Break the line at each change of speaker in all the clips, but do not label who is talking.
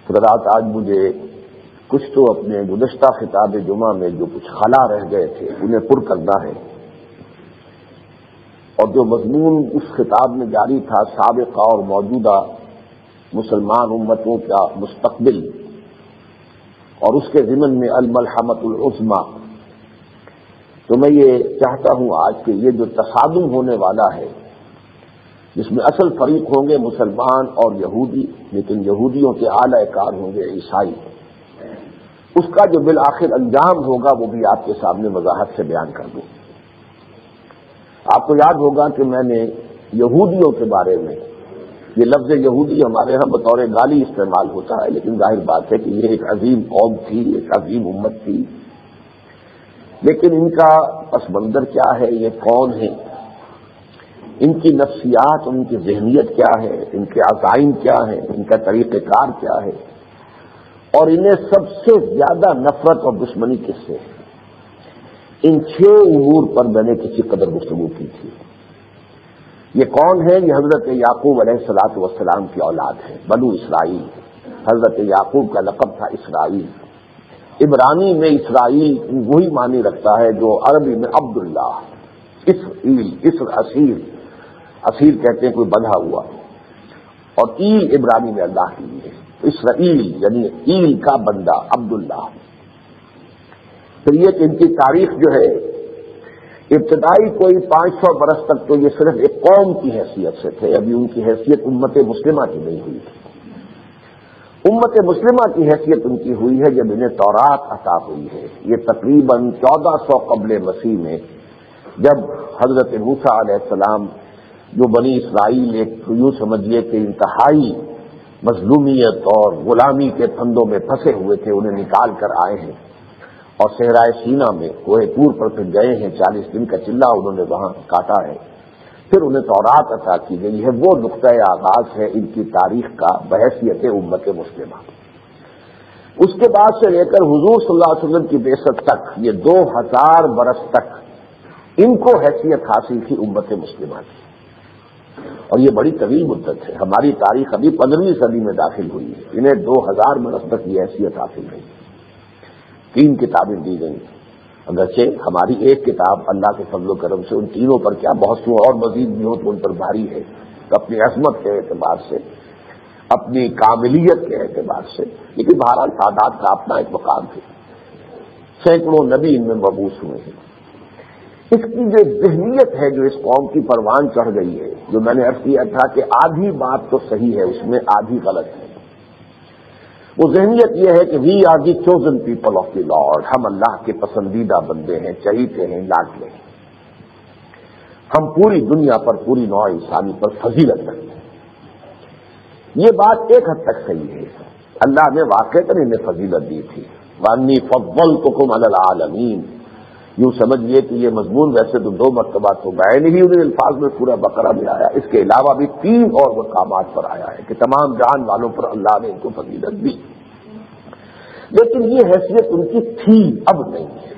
حضرات آج مجھے کچھ تو اپنے گزشتہ خطاب جمعہ میں جو کچھ خلا رہ گئے تھے انہیں پر کرنا ہے، اور جو مضمون اس خطاب میں جاری تھا سابقہ اور موجودہ مسلمان امتوں کا مستقبل، اور اس کے ضمن میں الملحمۃ العظمیٰ، تو میں یہ چاہتا ہوں آج کہ یہ جو تصادم ہونے والا ہے جس میں اصل فریق ہوں گے مسلمان اور یہودی، لیکن یہودیوں کے اعلی کار ہوں گے عیسائی، اس کا جو بالآخر انجام ہوگا وہ بھی آپ کے سامنے وضاحت سے بیان کر دوں۔ آپ کو یاد ہوگا کہ میں نے یہودیوں کے بارے میں، یہ لفظ یہودی ہمارے ہاں بطور گالی استعمال ہوتا ہے، لیکن ظاہر بات ہے کہ یہ ایک عظیم قوم تھی، ایک عظیم امت تھی، لیکن ان کا پس منظر کیا ہے، یہ کون ہے، ان کی نفسیات، ان کی ذہنیت کیا ہے، ان کے عزائم کیا ہیں، ان کا طریقہ کار کیا ہے، اور انہیں سب سے زیادہ نفرت اور دشمنی کس سے ہے۔ ان 6 امور پر میں نے کسی قدر گفتگو کی تھی۔ یہ کون ہے؟ یہ حضرت یعقوب علیہ الصلوۃ والسلام کی اولاد ہے، بنو اسرائیل۔ حضرت یعقوب کا لقب تھا اسرائیل۔ عبرانی میں اسرائیل وہی معنی رکھتا ہے جو عربی میں عبداللہ، اسر اسیر، اسیر کہتے ہیں کوئی بندھا ہوا، اور ایل عبرانی میں اللہ کے لیے، اسرائیل یعنی ایل کا بندہ، عبداللہ۔ پھر یہ کہ ان کی تاریخ جو ہے ابتدائی کوئی 500 برس تک تو یہ صرف ایک قوم کی حیثیت سے تھے، ابھی ان کی حیثیت امت مسلمہ کی نہیں ہوئی تھی۔ امت مسلمہ کی حیثیت ان کی ہوئی ہے جب انہیں تورات عطا ہوئی ہے۔ یہ تقریباً 1400 قبل مسیح میں، جب حضرت موسیٰ علیہ السلام جو بنی اسرائیل ایک یوں سمجھیے کہ انتہائی مظلومیت اور غلامی کے پھندوں میں پھنسے ہوئے تھے، انہیں نکال کر آئے ہیں اور صحرائے سینا میں کوہ طور پر پھر گئے ہیں، 40 دن کا چلہ انہوں نے وہاں کاٹا ہے، پھر انہیں تورات عطا کی گئی ہے۔ وہ نقطۂ آغاز ہے ان کی تاریخ کا بحیثیت امت مسلمہ۔ اس کے بعد سے لے کر حضور صلی اللہ علیہ وسلم کی بعثت تک، یہ 2000 برس تک ان کو حیثیت حاصل تھی امت مسلمہ کی، اور یہ بڑی طویل مدت ہے۔ ہماری تاریخ ابھی 15ویں صدی میں داخل ہوئی ہے، انہیں 2000 برس تک یہ حیثیت حاصل نہیں۔ 3 کتابیں دی گئیں، اگرچہ ہماری ایک کتاب اللہ کے فضل و کرم سے ان تینوں پر کیا، بہت سو اور مزید بھی ہو تو ان پر بھاری ہے، اپنی عظمت کے اعتبار سے، اپنی کاملیت کے اعتبار سے، لیکن بہرحال تعداد کا اپنا ایک مقام ہے۔ سینکڑوں نبی ان میں مبعوث ہوئے ہیں۔ اس کی جو ذہنیت ہے جو اس قوم کی پروان چڑھ گئی ہے، جو میں نے عرض کیا تھا کہ آدھی بات تو صحیح ہے، اس میں آدھی غلط ہے۔ وہ ذہنیت یہ ہے کہ we are the chosen people of the Lord, ہم اللہ کے پسندیدہ بندے ہیں، چہیتے ہیں، لاڈلے ہیں، ہم پوری دنیا پر، پوری نوع انسانی پر فضیلت رکھتے ہیں۔ یہ بات ایک حد تک صحیح ہے، اللہ نے واقعتاً انہیں فضیلت دی تھی، وَأَنِّي فَضَّلْتُكُمْ عَلَى الْعَالَمِينَ۔ یوں سمجھیے کہ یہ مضمون ویسے تو 2 مرتبہ تو بعین ہی انہیں الفاظ میں پورا بقرہ میں آیا، اس کے علاوہ بھی 3 اور مقامات پر آیا ہے کہ تمام جہان والوں پر اللہ نے ان کو فضیلت دی، لیکن یہ حیثیت ان کی تھی، اب نہیں ہے۔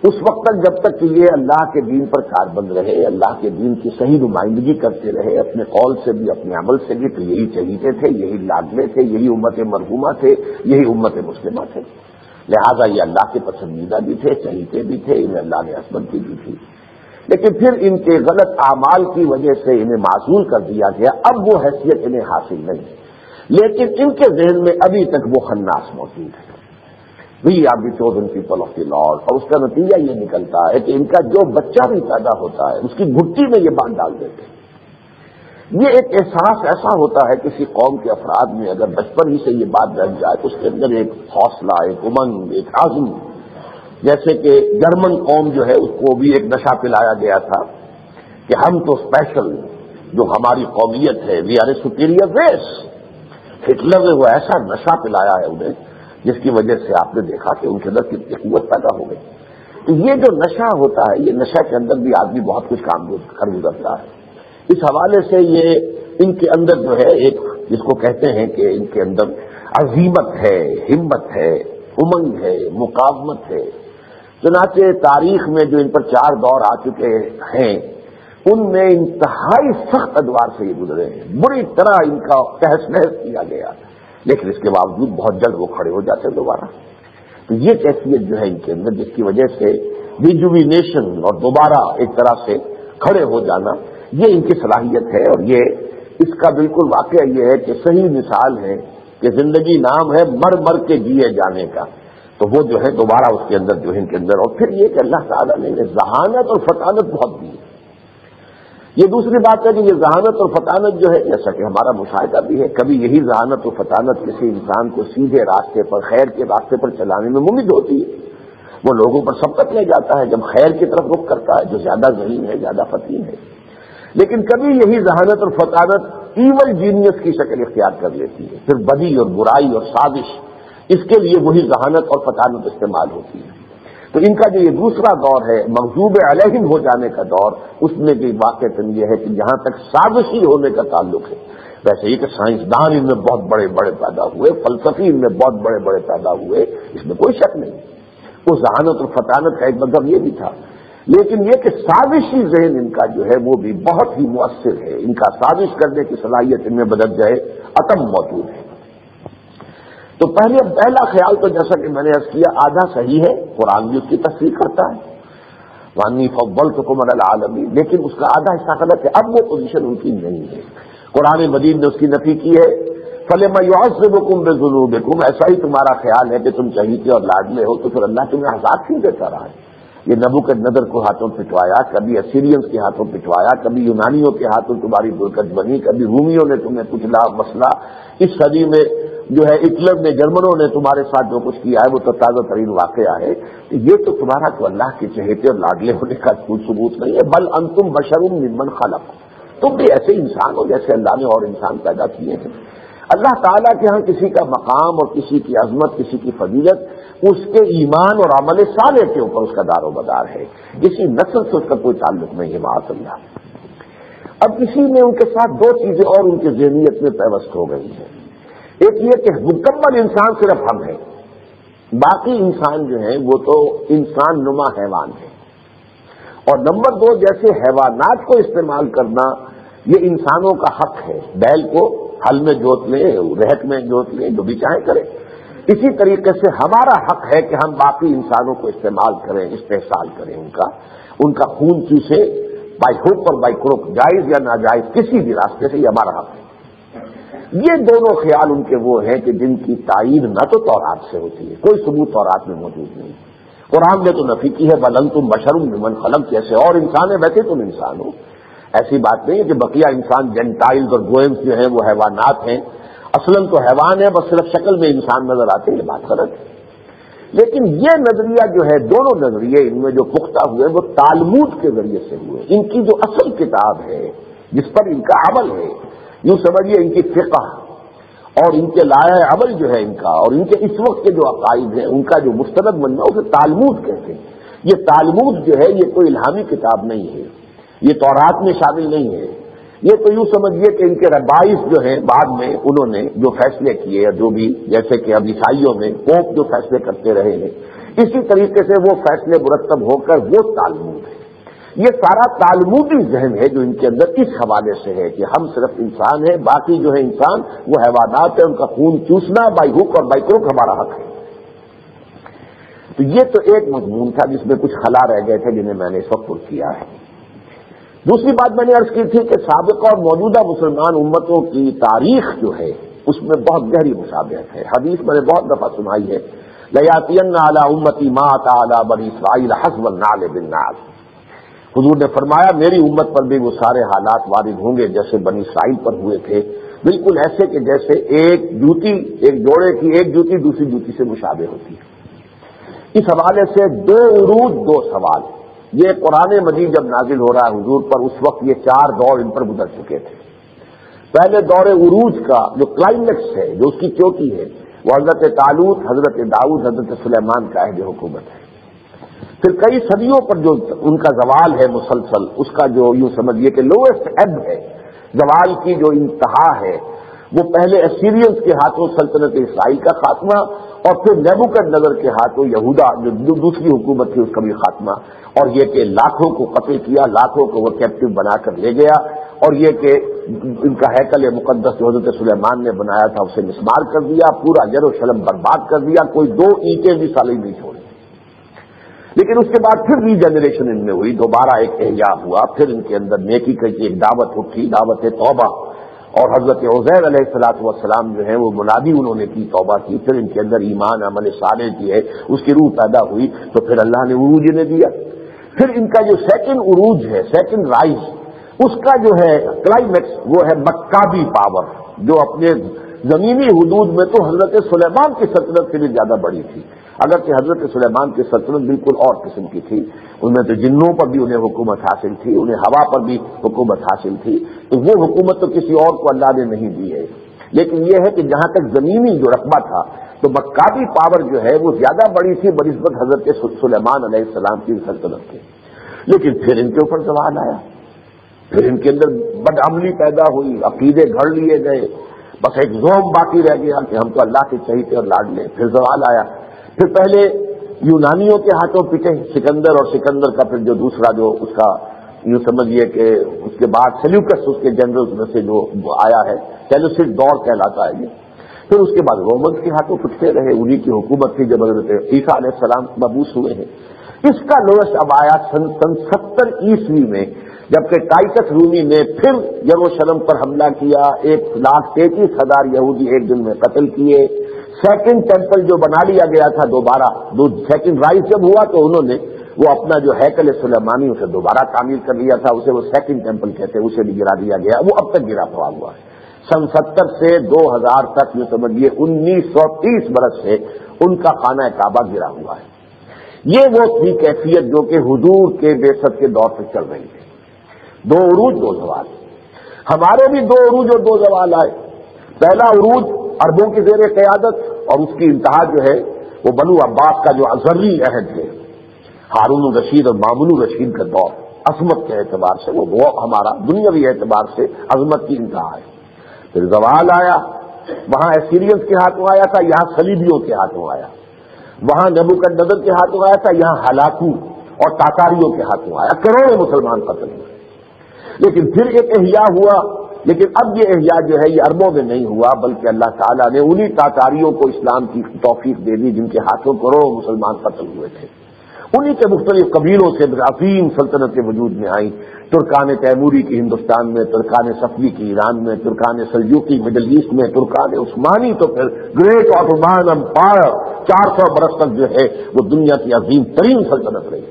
اس وقت تک جب تک کہ یہ اللہ کے دین پر کاربند رہے، اللہ کے دین کی صحیح نمائندگی کرتے رہے، اپنے قول سے بھی اپنے عمل سے بھی، تو یہی چہیتے تھے، یہی لاڈلے تھے، یہی امت مرحومہ تھے، یہی امت مسلمہ تھے، لہذا یہ اللہ کے پسندیدہ بھی تھے، چہیتے بھی تھے، انہیں اللہ نے عصمت بھی دی تھی۔ لیکن پھر ان کے غلط اعمال کی وجہ سے انہیں معزول کر دیا گیا، اب وہ حیثیت انہیں حاصل نہیں، لیکن ان کے ذہن میں ابھی تک وہ خناس موجود ہے، we are the chosen people of the Lord. اور اس کا نتیجہ یہ نکلتا ہے کہ ان کا جو بچہ بھی پیدا ہوتا ہے اس کی گھٹی میں یہ بات ڈال دیتے ہیں۔ یہ ایک احساس ایسا ہوتا ہے کسی قوم کے افراد میں، اگر بچپن ہی سے یہ بات رہ جائے تو اس کے اندر ایک حوصلہ، ایک امنگ، ایک عزم، جیسے کہ جرمن قوم جو ہے اس کو بھی ایک نشہ پلایا گیا تھا کہ ہم تو اسپیشل، جو ہماری قومیت ہے، we are a superior race. Hitler نے وہ ایسا نشہ پلایا ہے انہیں جس کی وجہ سے آپ نے دیکھا کہ ان کے اندر کتنی قوت پیدا ہو گئی۔ تو یہ جو نشہ ہوتا ہے، یہ نشہ کے اندر بھی آدمی بہت کچھ کام کر گزرتا ہے۔ اس حوالے سے یہ ان کے اندر جو ہے ایک، جس کو کہتے ہیں کہ ان کے اندر عزیمت ہے، ہمت ہے، امنگ ہے، مقاومت ہے۔ چنانچہ تاریخ میں جو ان پر 4 دور آ چکے ہیں ان میں انتہائی سخت ادوار سے یہ گزرے ہیں، بری طرح ان کا تہس نہس کیا گیا، لیکن اس کے باوجود بہت جلد وہ کھڑے ہو جاتے ہیں دوبارہ. تو یہ کیفیت جو ہے ان کے اندر، جس کی وجہ سے ریجوینیشن اور دوبارہ ایک طرح سے کھڑے ہو جانا، یہ ان کی صلاحیت ہے. اور یہ اس کا بالکل واقعہ یہ ہے کہ صحیح مثال ہے کہ زندگی نام ہے مر مر کے جیے جانے کا. تو وہ جو ہے دوبارہ اس کے اندر جو ہے ان کے اندر. اور پھر یہ کہ اللہ تعالیٰ نے ذہانت اور فطانت بہت دی ہے. یہ دوسری بات ہے کہ یہ ذہانت اور فطانت جو ہے، جیسا کہ ہمارا مشاہدہ بھی ہے، کبھی یہی ذہانت اور فطانت کسی انسان کو سیدھے راستے پر، خیر کے راستے پر چلانے میں ممید ہوتی ہے. وہ لوگوں پر سبقت لے جاتا ہے جب خیر کی طرف رخ کرتا ہے، جو زیادہ ذہین ہے، زیادہ فطین ہے. لیکن کبھی یہی ذہانت اور فطانت ایول جینیس کی شکل اختیار کر لیتی ہے. پھر بدی اور برائی اور سازش، اس کے لیے وہی ذہانت اور فطانت استعمال ہوتی ہے. تو ان کا جو یہ دوسرا دور ہے مغضوب علیہم ہو جانے کا دور، اس میں بھی واقعتاً یہ ہے کہ جہاں تک سازشی ہونے کا تعلق ہے، ویسے یہ کہ سائنسدان ان میں بہت بڑے بڑے پیدا ہوئے، فلسفی ان میں بہت بڑے بڑے پیدا ہوئے، اس میں کوئی شک نہیں. وہ ذہانت اور فطانت کا ایک مطلب یہ بھی تھا. لیکن یہ کہ سازشی ذہن ان کا جو ہے وہ بھی بہت ہی مؤثر ہے. ان کا سازش کرنے کی صلاحیت ان میں بدل جائے عتم موجود ہے. تو پہلا خیال تو جیسا کہ میں نے عرض کیا آدھا صحیح ہے، قرآن بھی اس کی تصدیق کرتا ہے، وَأَنِّي فَضَّلْتُكُمْ عَلَى الْعَالَمِينَ، لیکن اس کا آدھا حصہ غلط ہے. اب وہ پوزیشن ان کی نہیں ہے. قرآن مجید نے اس کی نفی کی ہے. فَلِمَ يُعَذِّبُكُمْ بِذُنُوبِكُمْ، ایسا ہی تمہارا خیال ہے کہ تم چہیتے اور لاڈلے ہو تو پھر اللہ تمہیں عذاب کیوں دیتا رہا ہے؟ یہ نبوکدنضر کو ہاتھوں پٹوایا، کبھی اسیرینز کے ہاتھوں پٹوایا، کبھی یونانیوں کے ہاتھوں تمہاری برکت بنی، کبھی رومیوں نے تمہیں کچلا مسئلہ. اس صدی میں جو ہے ہٹلر نے، جرمنوں نے تمہارے ساتھ جو کچھ کیا ہے وہ تو تازہ ترین واقعہ ہے. یہ تو تمہارا تو اللہ کے چہیتے اور لاڈلے ہونے کا کوئی ثبوت نہیں ہے. بل انتم بشر ممن خلق، تم بھی ایسے انسان ہو جیسے اللہ نے اور انسان پیدا کیے ہیں. اللہ تعالیٰ کے ہاں کسی کا مقام اور کسی کی عظمت، کسی کی فضیلت اس کے ایمان اور عمل صالح کے اوپر اس کا دار و مدار ہے. کسی نسل سے اس کا کوئی تعلق نہیں ہے معاذ اللہ. اب اسی میں ان کے ساتھ دو چیزیں اور ان کی ذہنیت میں پیوست ہو گئی ہیں. ایک یہ کہ مکمل انسان صرف ہم ہیں، باقی انسان جو ہیں وہ تو انسان نما حیوان ہے. اور نمبر دو، جیسے حیوانات کو استعمال کرنا یہ انسانوں کا حق ہے، بیل کو ہل میں جوت لیں، رہٹ میں جوت لیں، جو بھی چاہیں کریں، اسی طریقے سے ہمارا حق ہے کہ ہم باقی انسانوں کو استعمال کریں، استحصال کریں، ان کا خون چوسیں، بائی ہوپ اور بائی کروک، جائز یا ناجائز کسی بھی راستے سے، یہ ہمارا حق ہے. یہ دونوں خیال ان کے وہ ہیں کہ جن کی تائید نہ تو تورات سے ہوتی ہے، کوئی ثبوت تورات میں موجود نہیں. قرآن نے تو نفی کی ہے، بل انتم بشر ممن خلق، جیسے اور انسان ہے ویسے تم انسان ہو. ایسی بات نہیں ہے کہ بقیہ انسان جینٹائلز اور گوئمز جو ہیں وہ حیوانات ہیں، اصلاً تو حیوان ہے، بس صرف شکل میں انسان نظر آتے ہیں. یہ بات غلط ہے. لیکن یہ نظریہ جو ہے، دونوں نظریے ان میں جو پختہ ہوئے وہ تالمود کے ذریعے سے ہوئے. ان کی جو اصل کتاب ہے جس پر ان کا عمل ہے، یوں سمجھیے ان کی فقہ اور ان کے لائحہ عمل جو ہے ان کا، اور ان کے اس وقت کے جو عقائد ہیں ان کا جو مستند بننا اسے تالمود کہتے ہیں. یہ تالمود جو ہے یہ کوئی الہامی کتاب نہیں ہے، یہ تورات میں شامل نہیں ہے. یہ تو یوں سمجھیے کہ ان کے ربائس جو ہیں بعد میں انہوں نے جو فیصلے کیے، جو بھی جیسے کہ اب عیسائیوں میں پوپ جو فیصلے کرتے رہے ہیں، اسی طریقے سے وہ فیصلے مرتب ہو کر وہ تالمود ہے. یہ سارا تالمودی ذہن ہے جو ان کے اندر اس حوالے سے ہے کہ ہم صرف انسان ہیں، باقی جو ہے انسان وہ حیوانات ہیں، ان کا خون چوسنا بائی ہک اور بائی کروک ہمارا حق ہے. تو یہ تو ایک مضمون تھا جس میں کچھ خلا رہ گئے تھے جنہیں میں نے اس وقت پر کیا ہے. دوسری بات میں نے عرض کی تھی کہ سابقہ اور موجودہ مسلمان امتوں کی تاریخ جو ہے اس میں بہت گہری مشابہت ہے. حدیث میں نے بہت دفعہ سنائی ہے، لَيَأْتِيَنَّ عَلَىٰ أُمَّتِي مَا أَتَىٰ عَلَىٰ بَنِي إِسْرَائِيلَ حَسْبَ النَّعْلِ بِالنَّعْلِ. حضور نے فرمایا میری امت پر بھی وہ سارے حالات وارد ہوں گے جیسے بنی اسرائیل پر ہوئے تھے، بالکل ایسے کہ جیسے ایک جوڑے کی ایک جوتی دوسری جوتی سے مشابہ ہوتی ہے. اس حوالے سے دو عروج دو سوال. یہ قرآن مجید جب نازل ہو رہا ہے حضور پر، اس وقت یہ چار دور ان پر گزر چکے تھے. پہلے دور عروج کا جو کلائمیکس ہے، جو اس کی چوٹی ہے، وہ حضرت طالوت، حضرت داؤد، حضرت سلیمان کا عہد حکومت ہے. پھر کئی صدیوں پر جو ان کا زوال ہے مسلسل، اس کا جو یوں سمجھیے کہ لوئسٹ ایب ہے، زوال کی جو انتہا ہے، وہ پہلے اسیرینز کے ہاتھوں سلطنت اسرائیل کا خاتمہ، اور پھر نیبوکدنضر کے ہاتھوں یہودا جو دوسری حکومت تھی اس کا بھی خاتمہ، اور یہ کہ لاکھوں کو قتل کیا، لاکھوں کو وہ کیپٹیو بنا کر لے گیا، اور یہ کہ ان کا ہیکل مقدس جو حضرت سلیمان نے بنایا تھا اسے مسمار کر دیا، پورا یروشلم برباد کر دیا، کوئی 2 اینٹیں بھی سالی نہیں چھوڑی۔ لیکن اس کے بعد پھر ری جنریشن ان میں ہوئی، دوبارہ ایک احیاء ہوا، پھر ان کے اندر نیکی کی ایک دعوت اٹھی، دعوت توبہ، اور حضرت عزیر علیہ الصلوۃ والسلام جو ہیں وہ منادی انہوں نے کی، توبہ کی، پھر ان کے اندر ایمان عمل صالح کی ہے اس کی روح پیدا ہوئی، تو پھر اللہ نے عروج انہیں دیا۔ پھر ان کا جو سیکنڈ عروج ہے، سیکنڈ رائز، اس کا جو ہے کلائمیکس وہ ہے مکابی پاور، جو اپنے زمینی حدود میں تو حضرت سلیمان کی سلطنت سے بھی زیادہ بڑی تھی، اگرچہ حضرت سلیمان کی سلطنت بالکل اور قسم کی تھی، ان میں تو جنوں پر بھی انہیں حکومت حاصل تھی، انہیں ہوا پر بھی حکومت حاصل تھی، تو وہ حکومت تو کسی اور کو اللہ نے نہیں دی ہے۔ لیکن یہ ہے کہ جہاں تک زمینی جو رقبہ تھا تو مکابی پاور جو ہے وہ زیادہ بڑی تھی بنسبت حضرت سلیمان علیہ السلام کی سلطنت کی۔ لیکن پھر ان کے اوپر سوال آیا، پھر ان کے اندر بدعملی پیدا ہوئی، عقیدے گھڑ لیے گئے، بس ایک زوم باقی رہ گیا کہ ہم تو اللہ کے چہیتے اور لاڈلے۔ پھر سوال آیا، پھر پہلے یونانیوں کے ہاتھوں پٹے سکندر، اور سکندر کا پھر جو دوسرا جو اس کا یوں سمجھیے کہ اس کے بعد سیلیوکس اس کے جنرل میں سے جو آیا ہے، سیلوسڈ دور کہلاتا ہے یہ۔ پھر اس کے بعد رومنس کے ہاتھوں پٹتے رہے، انہی کی حکومت تھی جب حضرت عیسیٰ علیہ السلام مبعوث ہوئے ہیں۔ اس کا لوش اب آیا سن 70 عیسوی میں، جبکہ ٹائٹس رومی نے پھر یروشلم پر حملہ کیا، 1,33,000 یہودی ایک دن میں قتل کیے۔ سیکنڈ ٹیمپل جو بنا لیا گیا تھا دوبارہ، سیکنڈ رائز جب ہوا تو انہوں نے وہ اپنا جو ہیکل سلیمانی اسے دوبارہ تعمیر کر لیا تھا، اسے وہ سیکنڈ ٹیمپل کہتے ہیں، اسے بھی گرا دیا گیا، وہ اب تک گرا پڑا ہوا ہے۔ سن 70 سے 2000 تک یہ سمجھیے 1930 برس سے ان کا خانہ کعبہ گرا ہوا ہے۔ یہ وہ تھی کیفیت جو کہ حضور کے بعثت کے دور سے چل رہی تھی۔ 2 عروج 2 زوال، ہمارے بھی 2 عروج اور 2 زوال آئے۔ پہلا عروج عربوں کی زیر قیادت، اور اس کی انتہا جو ہے وہ بنو عباس کا جو ازری عہد ہے، ہارون الرشید اور مامون الرشید کا دور، عظمت کے اعتبار سے وہ ہمارا دنیاوی اعتبار سے عظمت کی انتہا ہے۔ پھر زوال آیا، وہاں ایسیرینز کے ہاتھوں آیا تھا، یہاں صلیبیوں کے ہاتھوں آیا، وہاں نیبوکدنضر کے ہاتھوں آیا تھا، یہاں ہلاکو اور تاتاریوں کے ہاتھوں آیا، کروڑوں مسلمان قتل ہوئے۔ لیکن پھر ایک احیاء ہوا، لیکن اب یہ احیاء جو ہے یہ عربوں میں نہیں ہوا، بلکہ اللہ تعالیٰ نے انہی تاتاریوں کو اسلام کی توفیق دے دی جن کے ہاتھوں کروڑوں مسلمان قتل ہوئے تھے۔ انہی کے مختلف قبیلوں سے عظیم سلطنتیں وجود میں آئیں، ترکان تیموری کی ہندوستان میں، ترکان صفوی کی ایران میں، ترکان سلجوقی مڈل ایسٹ میں، ترکان عثمانی، تو پھر گریٹ آٹومان امپائر 400 برس تک جو ہے وہ دنیا کی عظیم ترین سلطنت رہی۔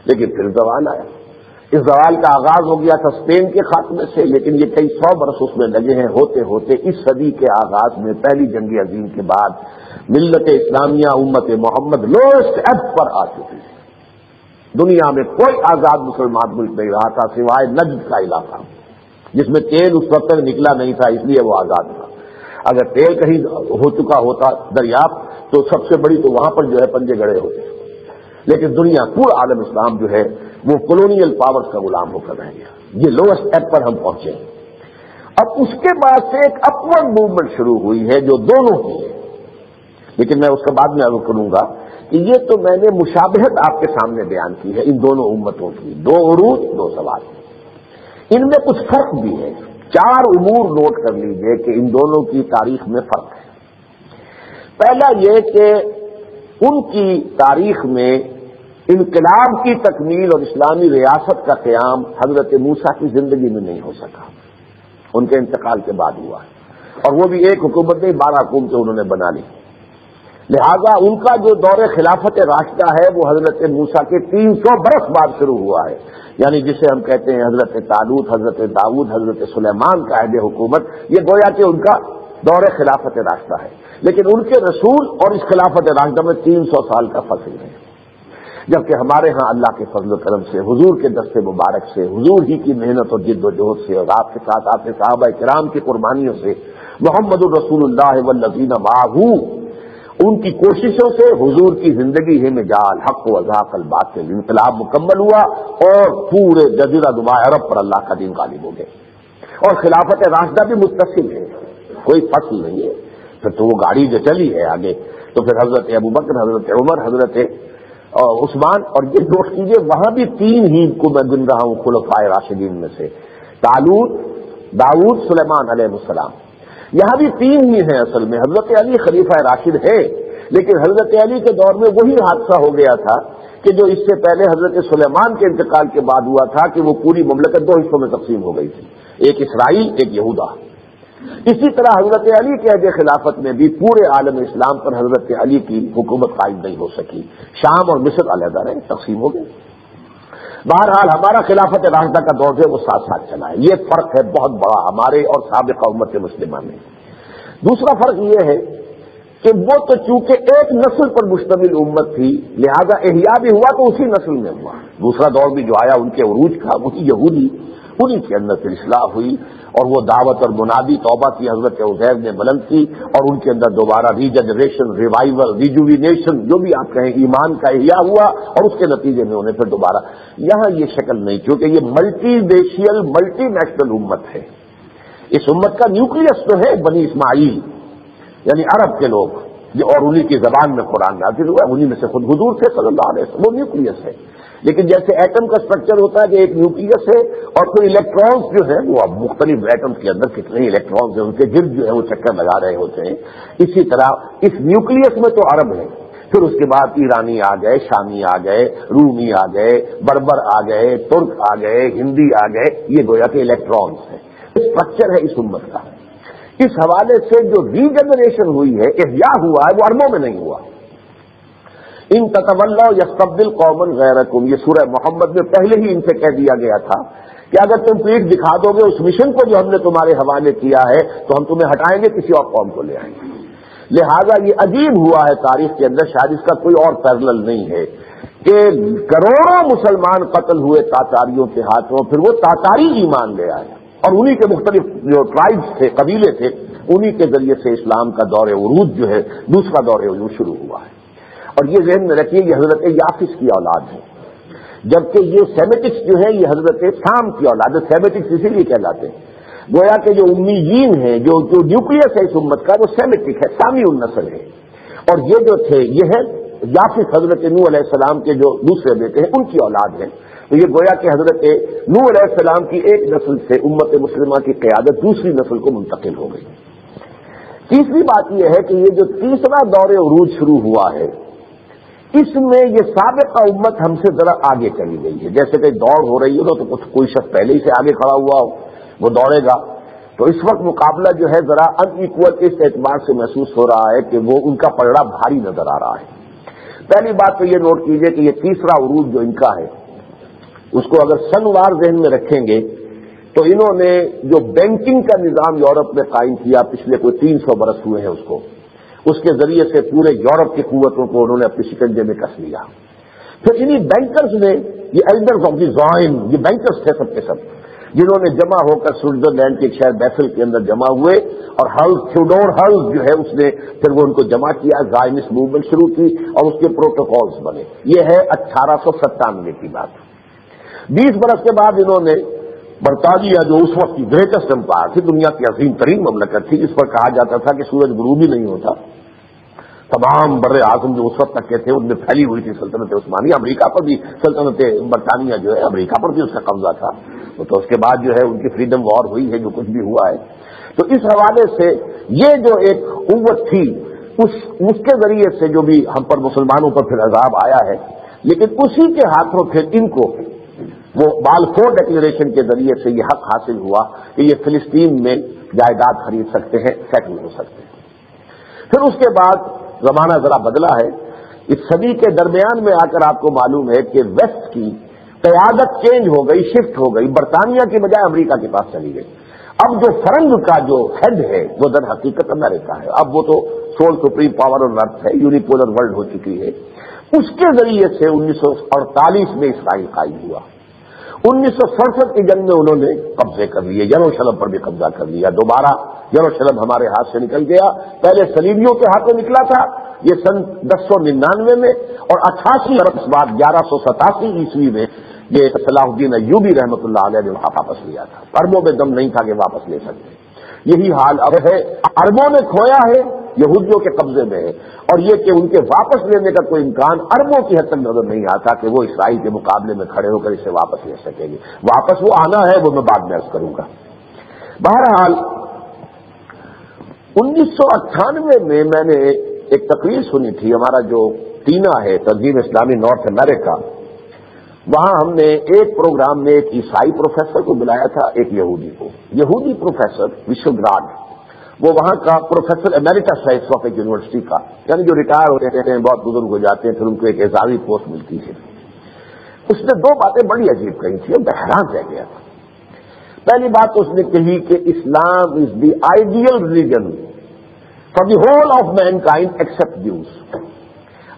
لیکن پھر زوال آیا۔ اس زوال کا آغاز ہو گیا تھا اسپین کے خاتمے سے، لیکن یہ کئی 100 برس اس میں لگے ہیں، ہوتے ہوتے اس صدی کے آغاز میں پہلی جنگ عظیم کے بعد ملت اسلامیہ امت محمد لوسٹ ایب پر آ چکی ہے۔ دنیا میں کوئی آزاد مسلمان ملک نہیں رہا تھا سوائے نجد کا علاقہ، جس میں تیل اس وقت تک نکلا نہیں تھا، اس لیے وہ آزاد تھا۔ اگر تیل کہیں ہو چکا ہوتا دریافت تو سب سے بڑی تو وہاں پر جو ہے پنجے گڑے ہوتے، لیکن دنیا پورا عالم اسلام جو ہے وہ کولونیل پاورز کا غلام ہو کر رہ گیا۔ یہ لوسٹ ایب پر ہم پہنچے ہیں۔ اب اس کے بعد سے ایک اپورڈ موومنٹ شروع ہوئی ہے جو دونوں کی ہے، لیکن میں اس کے بعد میں عرض کروں گا کہ یہ تو میں نے مشابہت آپ کے سامنے بیان کی ہے ان دونوں امتوں کی، 2 عروج 2 زوال۔ ان میں کچھ فرق بھی ہے، 4 امور نوٹ کر لیجئے کہ ان دونوں کی تاریخ میں فرق ہے۔ پہلا یہ کہ ان کی تاریخ میں انقلاب کی تکمیل اور اسلامی ریاست کا قیام حضرت موسیٰ کی زندگی میں نہیں ہو سکا، ان کے انتقال کے بعد ہوا ہے، اور وہ بھی ایک حکومت نہیں 12 حکومتیں انہوں نے بنا لی۔ لہذا ان کا جو دور خلافت راشدہ ہے وہ حضرت موسیٰ کے 300 برس بعد شروع ہوا ہے، یعنی جسے ہم کہتے ہیں حضرت طالوت، حضرت داؤد، حضرت سلیمان کا عہد حکومت، یہ گویا کہ ان کا دور خلافت راشدہ ہے۔ لیکن ان کے رسول اور اس خلافت راشدہ میں 300 سال کا فصل ہے، جبکہ ہمارے ہاں اللہ کے فضل و کرم سے، حضور کے دست مبارک سے، حضور ہی کی محنت اور جد و جہد سے، اور آپ کے ساتھ آپ کے صحابہ کرام کی قربانیوں سے، محمد الرسول اللہ والذین معہ، ان کی کوششوں سے حضور کی زندگی ہے مجال حق و ازاق الباطل، انقلاب مکمل ہوا اور پورے جزیرہ نما عرب پر اللہ کا دین غالب ہو گئے، اور خلافت راشدہ بھی متصل ہے، کوئی فصل نہیں ہے۔ پھر تو وہ گاڑی جو چلی ہے آگے تو پھر حضرت ابوبکر، حضرت عمر، حضرت عثمان، اور یہ نوٹ کیجئے وہاں بھی 3 ہی کو میں گن رہا ہوں خلفائے راشدین میں سے، طالوت، داؤد، سلیمان علیہ السلام. یہاں بھی 3 ہی ہیں اصل میں. حضرت علی خلیفہ راشد ہے، لیکن حضرت علی کے دور میں وہی حادثہ ہو گیا تھا کہ جو اس سے پہلے حضرت سلیمان کے انتقال کے بعد ہوا تھا کہ وہ پوری مملکت 2 حصوں میں تقسیم ہو گئی تھی، ایک اسرائیل، ایک یہودا. اسی طرح حضرت علی کے عہد خلافت میں بھی پورے عالم اسلام پر حضرت علی کی حکومت قائم نہیں ہو سکی. شام اور مصر علیحدہ رہے، تقسیم ہو گئے. بہرحال ہمارا خلافت راشدہ کا دور جو وہ ساتھ ساتھ چلا ہے. یہ فرق ہے بہت بڑا ہمارے اور سابقہ امت مسلمہ میں. دوسرا فرق یہ ہے کہ وہ تو چونکہ ایک نسل پر مشتمل امت تھی، لہذا احیاء بھی ہوا تو اسی نسل میں ہوا. دوسرا دور بھی جو آیا ان کے عروج کا، وہی یہودی، انہی کے اندر پھر اصلاح ہوئی اور وہ دعوت اور منادی توبہ کی حضرت عزیر نے بلند کی، اور ان کے اندر دوبارہ ریجنریشن، ریوائول، ریجوینیشن، جو بھی آپ کہیں، ایمان کا احیاء ہوا، اور اس کے نتیجے میں انہیں پھر دوبارہ. یہاں یہ شکل نہیں، کیونکہ یہ ملٹی ریشیل، ملٹی نیشنل امت ہے. اس امت کا نیوکلیس تو ہے بنی اسماعیل، یعنی عرب کے لوگ، اور انہی کی زبان میں قرآن نازل ہوا، انہی میں سے خود حضور تھے صلی اللہ علیہ وسلم. وہ نیوکلیس ہے. لیکن جیسے ایٹم کا اسٹرکچر ہوتا ہے کہ ایک نیوکلیس ہے اور پھر الیکٹرانز جو ہیں وہ اب مختلف ایٹمز کے اندر کتنے ہی الیکٹرانز ہیں، ان کے گرد جو ہے وہ چکر لگا رہے ہوتے ہیں. اسی طرح اس نیوکلیس میں تو عرب ہے، پھر اس کے بعد ایرانی آ گئے، شامی آ گئے، رومی آ گئے، بربر آ گئے، ترک آ گئے، ہندی آ گئے. یہ گویا کہ الیکٹرانز ہے. اسٹرکچر ہے اس امت کا. اس حوالے سے جو ریجنریشن ہوئی ہے، احیاء ہوا ہے، وہ عربوں میں نہیں ہوا. ان تتولوا یستبدل قوما غیرکم، یہ سورہ محمد میں پہلے ہی ان سے کہہ دیا گیا تھا کہ اگر تم پیٹھ دکھا دو گے اس مشن کو جو ہم نے تمہارے حوالے کیا ہے تو ہم تمہیں ہٹائیں گے، کسی اور قوم کو لے آئیں گے. لہذا یہ عجیب ہوا ہے تاریخ کے اندر، شاید اس کا کوئی اور پیرلل نہیں ہے کہ کروڑوں مسلمان قتل ہوئے تاتاریوں کے ہاتھوں، پھر وہ تاتاری ایمان لے آئے، اور انہی کے مختلف جو ٹرائبز تھے، قبیلے تھے، انہی کے ذریعے سے اسلام کا دور عروج جو ہے، دوسرا دور عروج شروع ہوا ہے. اور یہ ذہن میں رکھیے یہ حضرت یافس کی اولاد ہے، جبکہ یہ سیمیٹکس جو ہے یہ حضرت سام کی اولاد ہے. سیمیٹکس اسی لیے کہلاتے ہیں. گویا کہ جو امیین ہیں، جو نیوکلیس ہے اس امت کا، وہ سیمیٹک ہے، سامی النسل ہے. اور یہ جو تھے یہ ہے یافس، حضرت نوح علیہ السلام کے جو دوسرے بیٹے ہیں ان کی اولاد ہیں. تو یہ گویا کہ حضرت نوح علیہ السلام کی ایک نسل سے امت مسلمہ کی قیادت دوسری نسل کو منتقل ہو گئی. تیسری بات یہ ہے کہ یہ جو تیسرا دور عروج شروع ہوا ہے، اس میں یہ سابقہ امت ہم سے ذرا آگے چلی گئی ہے. جیسے کہ دوڑ ہو رہی ہو تو کچھ کوئی شخص پہلے ہی سے آگے کھڑا ہوا ہو، وہ دوڑے گا. تو اس وقت مقابلہ جو ہے ذرا ان ایکول اس اعتبار سے محسوس ہو رہا ہے کہ وہ ان کا پلڑا بھاری نظر آ رہا ہے. پہلی بات تو یہ نوٹ کیجئے کہ یہ تیسرا عروج جو ان کا ہے، اس کو اگر سنوار ذہن میں رکھیں گے تو انہوں نے جو بینکنگ کا نظام یورپ میں قائم کیا پچھلے کوئی 300 برس ہوئے ہیں، اس کے ذریعے سے پورے یورپ کی قوتوں کو انہوں نے اپنے شکنجے میں کس لیا. پھر انہی بینکرز نے، یہ ایلڈرز آف دی زائن، یہ بینکرز تھے سب کے سب، جنہوں نے جمع ہو کر سوئٹزرلینڈ کے ایک شہر بیسل کے اندر جمع ہوئے، اور تھیوڈور ہلز جو ہے اس نے پھر وہ ان کو جمع کیا، زائنسٹ موومنٹ شروع کی، اور اس کے پروٹوکولز بنے. یہ ہے 1897 کی بات. 20 برس کے بعد انہوں نے برطانیہ، جو اس وقت کی گریٹسٹ امپائر تھی، دنیا کی عظیم ترین مملکت تھی، جس پر کہا جاتا تھا کہ سورج غروب ہی نہیں ہوتا، تمام بر اعظم جو اس وقت تک کے تھے ان میں پھیلی ہوئی تھی سلطنت عثمانیہ. امریکہ پر بھی سلطنت برطانیہ جو ہے، امریکہ پر بھی اس کا قبضہ تھا. تو اس کے بعد جو ہے ان کی فریڈم وار ہوئی ہے، جو کچھ بھی ہوا ہے. تو اس حوالے سے یہ جو ایک قوت تھی، اس کے ذریعے سے جو بھی ہم پر مسلمانوں پر پھر عذاب آیا ہے، لیکن اسی کے ہاتھوں پھر ان کو وہ بالفور ڈکلیریشن کے ذریعے سے یہ حق حاصل ہوا کہ یہ فلسطین میں جائیداد خرید سکتے ہیں، سیٹل ہو سکتے ہیں. پھر اس کے بعد زمانہ ذرا بدلا ہے. اس صدی کے درمیان میں آ کر آپ کو معلوم ہے کہ ویسٹ کی قیادت چینج ہو گئی، شفٹ ہو گئی، برطانیہ کی بجائے امریکہ کے پاس چلی گئی. اب جو فرنگ کا جو ہیڈ ہے وہ در حقیقت امریکہ ہے. اب وہ تو سول سپریم پاور آن ارتھ ہے، یونیپولر ورلڈ ہو چکی ہے. اس کے ذریعے سے 1948 میں اسرائیل قائم ہوا. 1967 کی جنگ میں انہوں نے قبضے کر لیے، یروشلم پر بھی قبضہ کر لیا. دوبارہ یروشلم ہمارے ہاتھ سے نکل گیا. پہلے صلیبیوں کے ہاتھوں نکلا تھا یہ سن 1099 میں، اور 88 برس بعد 1187 عیسوی میں یہ صلاح الدین ایوبی رحمۃ اللہ علیہ نے واپس لیا تھا. عربوں میں دم نہیں تھا کہ واپس لے سکتے. یہی حال اب ہے. عربوں نے کھویا ہے یہودیوں کے قبضے میں ہے، اور یہ کہ ان کے واپس لینے کا کوئی امکان اربوں کی حد تک نظر نہیں آتا کہ وہ اسرائیل کے مقابلے میں کھڑے ہو کر اسے واپس لے سکیں گے۔ واپس وہ آنا ہے، وہ میں بعد میں عرض کروں گا۔ بہرحال 1998 میں میں نے ایک تقریر سنی تھی، ہمارا جو ٹینا ہے تنظیم اسلامی نارتھ امریکہ، وہاں ہم نے ایک پروگرام میں ایک عیسائی پروفیسر کو بلایا تھا، ایک یہودی کو، یہودی پروفیسر وشوگراڈ، وہ وہاں کا پروفیسر ایمیریٹس ہے اس وقت یونیورسٹی کا، یعنی جو ریٹائر ہو جاتے ہیں، بہت بزرگ ہو جاتے ہیں، پھر ان کو ایک اعزازی پوسٹ ملتی ہے۔ اس نے دو باتیں بڑی عجیب کہی تھی اور میں حیران رہ گیا تھا۔ پہلی بات تو اس نے کہی کہ Islam is the ideal religion for the whole of mankind except Jews.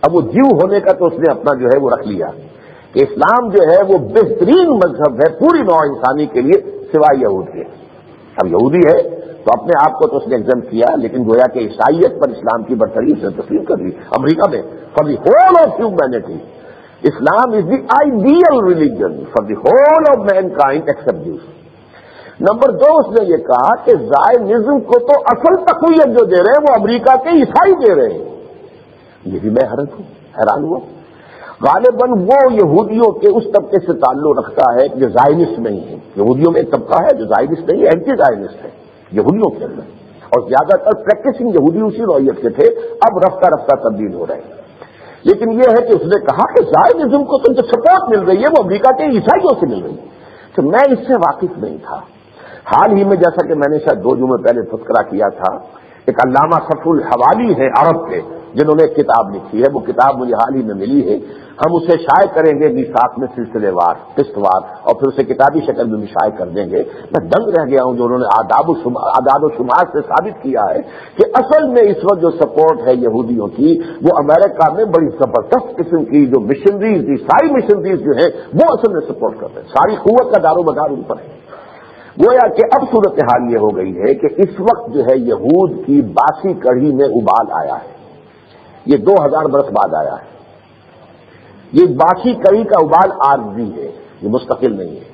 اب وہ جیو ہونے کا تو اس نے اپنا جو ہے وہ رکھ لیا کہ اسلام جو ہے وہ بہترین مذہب ہے پوری نوع انسانی کے لیے سوائے یہود کے۔ اب یہودی ہے تو اپنے آپ کو تو اس نے ایگزم کیا، لیکن گویا کہ عیسائیت پر اسلام کی برتری سے تسلیم کر لی۔ امریکہ میں for the whole of humanity Islam is the ideal religion for the whole of mankind except Jews. Number دو، اس نے یہ کہا کہ زائنزم کو تو اصل تقویت جو دے رہے ہیں وہ امریکہ کے عیسائی دے رہے ہیں۔ یہ بھی میں حیران ہوا۔ غالباً وہ یہودیوں کے اس طبقے سے تعلق رکھتا ہے جو زائنسٹ نہیں ہے۔ یہودیوں میں ایک طبقہ ہے جو زائنسٹ نہیں ہے، اینٹی زائنسٹ ہے یہودیوں کے اندر، اور زیادہ تر پریکٹسنگ یہودی اسی نوعیت کے تھے، اب رفتہ رفتہ تبدیل ہو رہے ہیں۔ لیکن یہ ہے کہ اس نے کہا کہ زائنزم کو تو جو سپورٹ مل رہی ہے وہ امریکہ کے عیسائیوں سے مل رہی ہے۔ تو میں اس سے واقف نہیں تھا۔ حال ہی میں جیسا کہ میں نے شاید 2 جمعے پہلے تذکرہ کیا تھا، ایک علامہ صفو الحوالی ہے عرب کے، جنہوں نے ایک کتاب لکھی ہے، وہ کتاب مجھے حال ہی میں ملی ہے، ہم اسے شائع کریں گے میثاق میں سلسلے وار قسط وار، اور پھر اسے کتابی شکل میں بھی شائع کر دیں گے۔ میں دنگ رہ گیا ہوں جو انہوں نے اعداد و شمار سے ثابت کیا ہے کہ اصل میں اس وقت جو سپورٹ ہے یہودیوں کی وہ امریکہ میں بڑی زبردست قسم کی جو مشنریز، عیسائی مشنریز جو ہیں وہ اصل میں سپورٹ کرتے ہیں، ساری قوت کا دار و مدار ان پر ہے۔ گویا کہ اب صورتحال یہ ہو گئی ہے کہ اس وقت جو ہے یہود کی باسی کڑھی میں ابال آیا ہے، یہ 2000 برس بعد آیا ہے۔ یہ باسی کڑھی کا ابال عارضی ہے، یہ مستقل نہیں ہے۔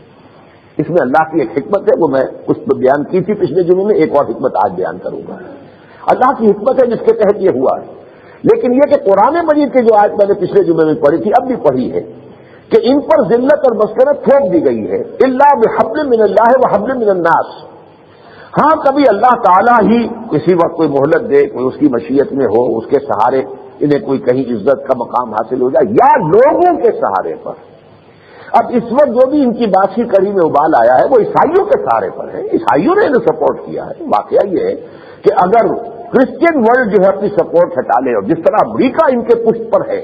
اس میں اللہ کی ایک حکمت ہے، وہ میں کچھ بیان کی تھی پچھلے جمعے میں، ایک اور حکمت آج بیان کروں گا۔ اللہ کی حکمت ہے جس کے تحت یہ ہوا ہے، لیکن یہ کہ قرآن مجید کی جو آیت میں نے پچھلے جمعے میں پڑھی تھی، اب بھی پڑھی ہے کہ ان پر ذلت اور مسکنت تھوپ دی گئی ہے، الا بحبل من اللہ وحبل من الناس۔ ہاں کبھی اللہ تعالیٰ ہی کسی وقت کوئی مہلت دے، کوئی اس کی مشیت میں ہو، اس کے سہارے انہیں کوئی کہیں عزت کا مقام حاصل ہو جائے، یا لوگوں کے سہارے پر۔ اب اس وقت جو بھی ان کی باسی کڑی میں ابال آیا ہے وہ عیسائیوں کے سہارے پر ہے، عیسائیوں نے انہیں سپورٹ کیا ہے۔ واقعہ یہ ہے کہ اگر کرسچین ورلڈ جو ہے اپنی سپورٹ ہٹا لے، اور جس طرح امریکہ ان کے پشت پر ہے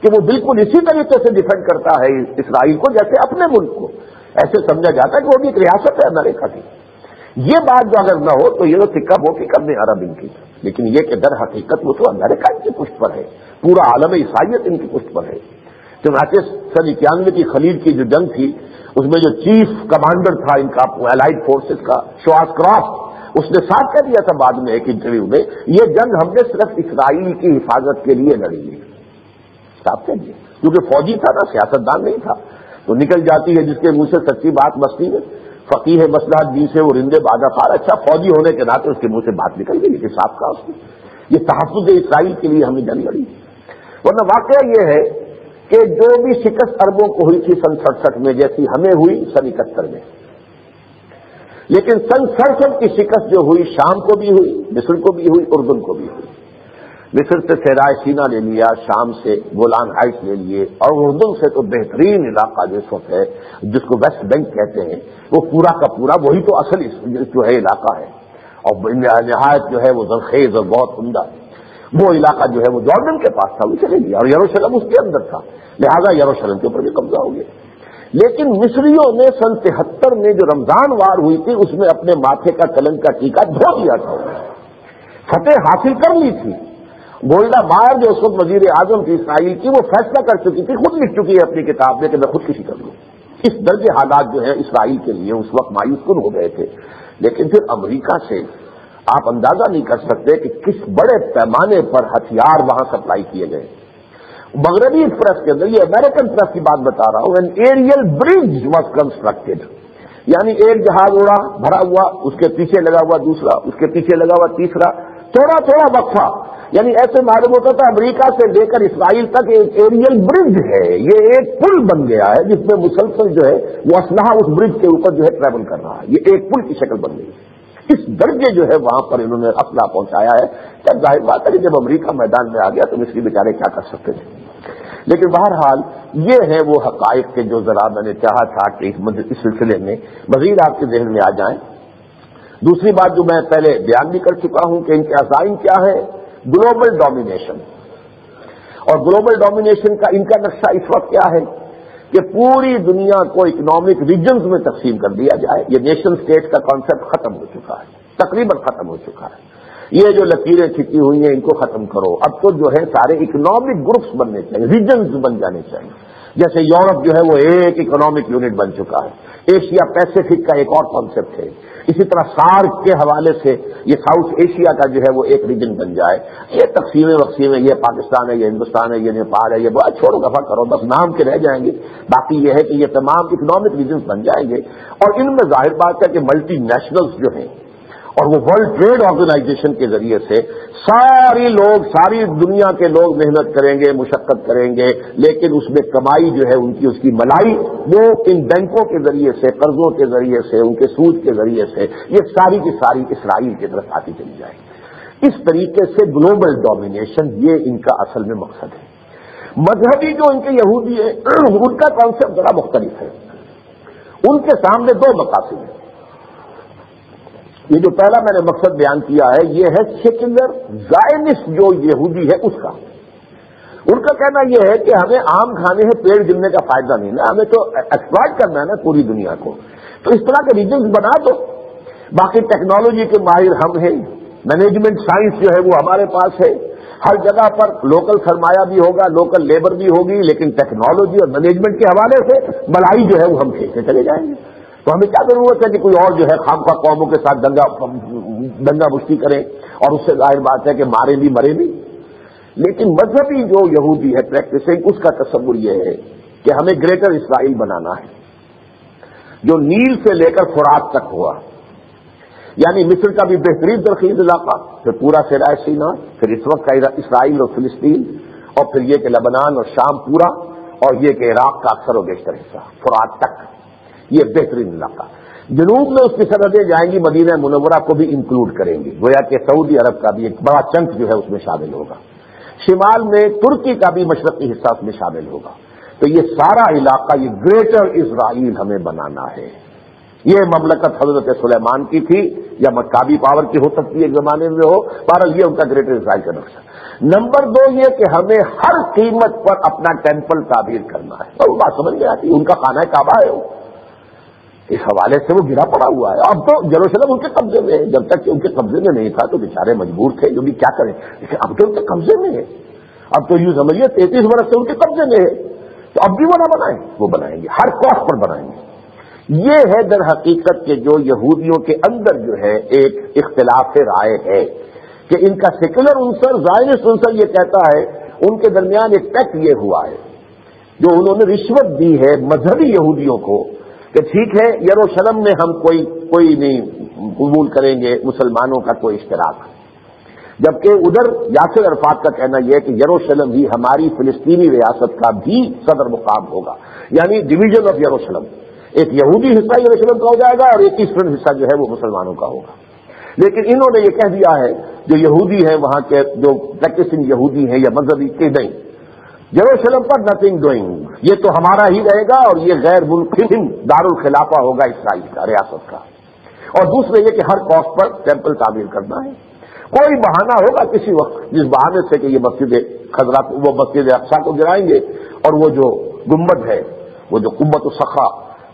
کہ وہ بالکل اسی طریقے سے ڈیفینڈ کرتا ہے اسرائیل کو جیسے اپنے ملک کو، ایسے سمجھا جاتا ہے کہ وہ بھی ایک ریاست ہے امریکہ کی۔ یہ بات جو اگر نہ ہو تو یہ تو سکہ بوکی کرنے عرب ان کی، لیکن یہ کہ در حقیقت وہ تو امریکہ ان کی پشت پر ہے، پورا عالم عیسائیت ان کی پشت پر ہے۔ چنانچہ سن 91 کی خلیج کی جو جنگ تھی، اس میں جو چیف کمانڈر تھا ان کا الائڈ فورسز کا، شواس کرافٹ، اس نے صاف کہہ دیا تھا بعد میں ایک انٹرویو میں، یہ جنگ ہم نے صرف اسرائیل کی حفاظت کے لیے لڑی ہے، صاف کہہ دیا، کیونکہ فوجی تھا نا، سیاستدان نہیں تھا۔ تو نکل جاتی ہے جس کے منہ سے سچی بات مستی میں، فقیہ مصلحت جی سے وہ رندے بادہ خار، اچھا فوجی ہونے کے ناطے اس کے منہ سے بات نکل گئی، لیکن صاف کہا اس نے، یہ تحفظ اسرائیل کے لیے ہمیں جنگ لڑی۔ ورنہ واقعہ یہ ہے کہ جو بھی شکست عربوں کو ہوئی تھی سن 67 میں، جیسی ہمیں ہوئی سن 71 میں، لیکن سن 67 کی شکست جو ہوئی شام کو بھی ہوئی، مصر کو بھی ہوئی، اردن کو بھی ہوئی۔ مصر سے صحرائے سینا لے لیا، شام سے گولان ہائٹس لے لیے، اور اردن سے تو بہترین علاقہ جس وقت ہے جس کو ویسٹ بینک کہتے ہیں، وہ پورا کا پورا وہی تو اصل جو ہے علاقہ ہے، اور نہایت جو ہے وہ زرخیز اور بہت عمدہ وہ علاقہ جو ہے وہ جارڈن کے پاس تھا، اسے لے لیا، اور یروشلم اس کے اندر تھا، لہذا یروشلم کے اوپر بھی قبضہ ہو گیا۔ لیکن مصریوں نے سن 73 میں جو رمضان وار ہوئی تھی اس میں اپنے ماتھے کا کلنگ کا ٹیکا دھو دیا تھا، فتح حاصل کر لی تھی۔ گولڈا مائر جو اس وقت وزیر اعظم تھی اسرائیل کی، وہ فیصلہ کر چکی تھی، خود لکھ چکی ہے اپنی کتاب میں کہ میں خودکشی کر لوں۔ اس درجے حالات جو ہیں اسرائیل کے لیے اس وقت مایوس کن ہو گئے تھے۔ لیکن پھر امریکہ سے آپ اندازہ نہیں کر سکتے کہ کس بڑے پیمانے پر ہتھیار وہاں سپلائی کیے گئے۔ مغربی پریس کے اندر، یہ امریکن پریس کی بات بتا رہا ہوں، an aerial bridge was constructed, یعنی ایک جہاز اڑا بھرا ہوا، اس کے پیچھے لگا ہوا دوسرا، اس کے پیچھے لگا ہوا تیسرا، تھوڑا تھوڑا وقفہ، یعنی ایسے معلوم ہوتا تھا امریکہ سے لے کر اسرائیل تک ایک ایریل برج ہے، یہ ایک پل بن گیا ہے جس میں مسلسل جو ہے وہ اسلحہ اس برج کے اوپر جو ہے ٹریول کر رہا ہے، یہ ایک پل کی شکل بن گئی ہے۔ اس درجے جو ہے وہاں پر انہوں نے اسلحہ پہنچایا ہے۔ تب ظاہر بات ہے کہ جب امریکہ میدان میں آ گیا تو مصری بیچارے کیا کر سکتے تھے، لیکن بہرحال یہ ہے وہ حقائق کے جو ذرا میں نے چاہا تھا کہ اس سلسلے میں مزید آپ کے ذہن میں آ جائیں۔ دوسری بات جو میں پہلے بیان بھی کر چکا ہوں کہ ان کے عزائم کیا ہے، گلوبل ڈومینیشن، اور گلوبل ڈومینیشن کا ان کا نقشہ اس وقت کیا ہے کہ پوری دنیا کو اکنامک ریجنز میں تقسیم کر دیا جائے۔ یہ نیشن اسٹیٹ کا کانسیپٹ ختم ہو چکا ہے، تقریباً ختم ہو چکا ہے۔ یہ جو لکیریں کھینچی ہوئی ہیں ان کو ختم کرو، اب تو جو ہے سارے اکنامک گروپس بننے چاہیے، ریجنز بن جانے چاہیے۔ جیسے یورپ جو ہے وہ ایک اکنامک یونٹ بن چکا ہے، ایشیا پیسیفک کا ایک اور کانسیپٹ ہے، اسی طرح سارک کے حوالے سے یہ ساؤتھ ایشیا کا جو ہے وہ ایک ریجن بن جائے۔ یہ تقسیمیں وقسیمیں، یہ پاکستان ہے، یہ ہندوستان ہے، یہ نیپال ہے، یہ بہت چھوڑو دفعہ کرو، بس نام کے رہ جائیں گے۔ باقی یہ ہے کہ یہ تمام اکنامک ریجنز بن جائیں گے، اور ان میں ظاہر بات ہے کہ ملٹی نیشنلز جو ہیں اور وہ ورلڈ ٹریڈ آرگنائزیشن کے ذریعے سے ساری دنیا کے لوگ محنت کریں گے، مشقت کریں گے، لیکن اس میں کمائی جو ہے ان کی، اس کی ملائی وہ ان بینکوں کے ذریعے سے، قرضوں کے ذریعے سے، ان کے سود کے ذریعے سے یہ ساری کی ساری اسرائیل کی طرف آتی چلی جائے گی۔ اس طریقے سے گلوبل ڈومینیشن یہ ان کا اصل میں مقصد ہے۔ مذہبی جو ان کے یہودی ہیں ان کا کانسیپٹ ذرا مختلف ہے۔ ان کے سامنے دو مقاصد ہیں۔ یہ جو پہلا میں نے مقصد بیان کیا ہے یہ ہے سیکولر زائنسٹ جو یہودی ہے اس کا۔ ان کا کہنا یہ ہے کہ ہمیں آم کھانے ہیں، پیڑ گرنے کا فائدہ نہیں نا، ہمیں تو ایکسپلائٹ کرنا ہے نا پوری دنیا کو، تو اس طرح کے ریجنز بنا دو۔ باقی ٹیکنالوجی کے ماہر ہم ہیں، مینجمنٹ سائنس جو ہے وہ ہمارے پاس ہے، ہر جگہ پر لوکل سرمایہ بھی ہوگا، لوکل لیبر بھی ہوگی، لیکن ٹیکنالوجی اور مینجمنٹ کے حوالے سے بلائی جو ہے وہ ہم کھینچتے چلے جائیں گے۔ تو ہمیں کیا ضرورت ہے کہ کوئی اور جو ہے خامخواہ قوموں کے ساتھ دنگا مشتی کرے اور اس سے ظاہر بات ہے کہ مارے بھی مرے بھی۔ لیکن مذہبی جو یہودی ہے پریکٹسنگ، اس کا تصور یہ ہے کہ ہمیں گریٹر اسرائیل بنانا ہے جو نیل سے لے کر فرات تک ہوا، یعنی مصر کا بھی بہترین زرخیز علاقہ، پھر پورا سرائے سینا، پھر اس وقت کا اسرائیل اور فلسطین، اور پھر یہ کہ لبنان اور شام پورا، اور یہ کہ عراق کا اکثر و بیشتر حصہ فرات تک، یہ بہترین علاقہ۔ جنوب میں اس کی سرحدیں جائیں گی، مدینہ منورہ کو بھی انکلوڈ کریں گی، گویا کہ سعودی عرب کا بھی ایک بڑا چنک جو ہے اس میں شامل ہوگا، شمال میں ترکی کا بھی مشرقی حصہ اس میں شامل ہوگا۔ تو یہ سارا علاقہ، یہ گریٹر اسرائیل ہمیں بنانا ہے۔ یہ مملکت حضرت سلیمان کی تھی یا مکابی پاور کی ہو سکتی ہے ایک زمانے میں ہو، بہرحال یہ ان کا گریٹر اسرائیل کا نقشہ۔ نمبر دو یہ کہ ہمیں ہر قیمت پر اپنا ٹیمپل تعمیر کرنا ہے، اور وہ بات سمجھ میں آتی ہے، ان کا خانہ کعبہ ہے، اس حوالے سے وہ گرا پڑا ہوا ہے۔ اب تو یروشلم ان کے قبضے میں ہے، جب تک کہ ان کے قبضے میں نہیں تھا تو بیچارے مجبور تھے، جو بھی کیا کریں، لیکن اب تو ان کے قبضے میں ہے، اب تو یوں سمجھیے 33 برس سے ان کے قبضے میں ہے، تو اب بھی وہ نہ بنائیں، وہ بنائیں گے، ہر کاسٹ پر بنائیں گے۔ یہ ہے در حقیقت کہ جو یہودیوں کے اندر جو ہے ایک اختلاف رائے ہے کہ ان کا سیکولر عنصر، زائنسٹ عنصر یہ کہتا ہے، ان کے درمیان ایک پیکٹ یہ ہوا ہے جو انہوں نے رشوت دی ہے مذہبی یہودیوں کو کہ ٹھیک ہے یروشلم میں ہم کوئی نہیں قبول کریں گے مسلمانوں کا کوئی اشتراک، جبکہ ادھر یاسر عرفات کا کہنا یہ ہے کہ یروشلم ہی ہماری فلسطینی ریاست کا بھی صدر مقام ہوگا، یعنی ڈویژن آف یروشلم، ایک یہودی حصہ یروشلم کا ہو جائے گا اور ایک ایسٹرن حصہ جو ہے وہ مسلمانوں کا ہوگا۔ لیکن انہوں نے یہ کہہ دیا ہے جو یہودی ہیں وہاں کے جو پریکٹسنگ یہودی ہیں یا مذہبی کہ نہیں، یروشلم پر نتھنگ ڈوئنگ، یہ تو ہمارا ہی رہے گا اور یہ غیر منقسم دارالخلافہ ہوگا اسرائیل کا، ریاست کا۔ اور دوسرے یہ کہ ہر کاسٹ پر ٹیمپل تعمیر کرنا ہے، کوئی بہانہ ہوگا کسی وقت جس بہانے سے کہ یہ مسجد خضرا، وہ مسجد اقصیٰ کو گرائیں گے، اور وہ جو گنبد ہے، وہ جو قبۃ الصخرہ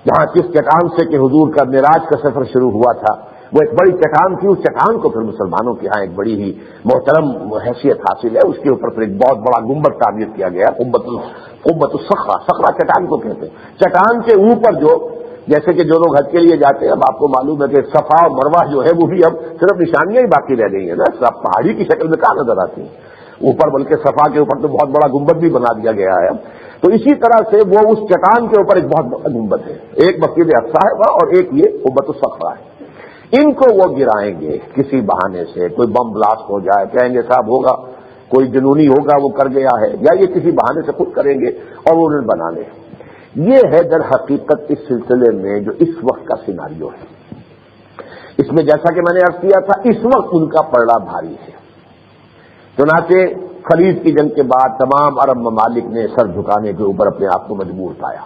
جہاں کس چٹان سے کہ حضور کا معراج کا سفر شروع ہوا تھا، وہ ایک بڑی چٹان تھی، اس چٹان کو پھر مسلمانوں کے ہاں ایک بڑی ہی محترم حیثیت حاصل ہے، اس کے اوپر پھر ایک بہت بڑا گنبد تعمیر کیا گیا، قبۃ الصخرہ، صخرہ چٹان کو کہتے ہیں۔ چٹان کے اوپر جو جیسے کہ جو لوگ حج کے لیے جاتے ہیں، اب آپ کو معلوم ہے کہ صفا اور مروہ جو ہے وہ بھی اب صرف نشانیاں ہی باقی رہ گئی ہیں نا، سب پہاڑی کی شکل میں کہاں نظر آتی ہیں اوپر، بلکہ صفا کے اوپر تو بہت بڑا گنبد بھی بنا دیا گیا ہے اب۔ تو اسی طرح سے وہ اس چٹان کے اوپر ایک بہت بڑا گنبد ہے، ایک مسجد اقصیٰ ہے وہاں اور ایک یہ قبۃ الصخرہ ہے۔ ان کو وہ گرائیں گے کسی بہانے سے، کوئی بم بلاسٹ ہو جائے، کہیں گے صاحب ہوگا کوئی جنونی ہوگا وہ کر گیا ہے، یا یہ کسی بہانے سے خود کریں گے اور وہ انہیں بنا لیں۔ یہ ہے در حقیقت اس سلسلے میں جو اس وقت کا سیناریو ہے۔ اس میں جیسا کہ میں نے عرض کیا تھا، اس وقت ان کا پلڑا بھاری ہے۔ چنانچہ خلیج کی جنگ کے بعد تمام عرب ممالک نے سر جھکانے کے اوپر اپنے آپ کو مجبور پایا۔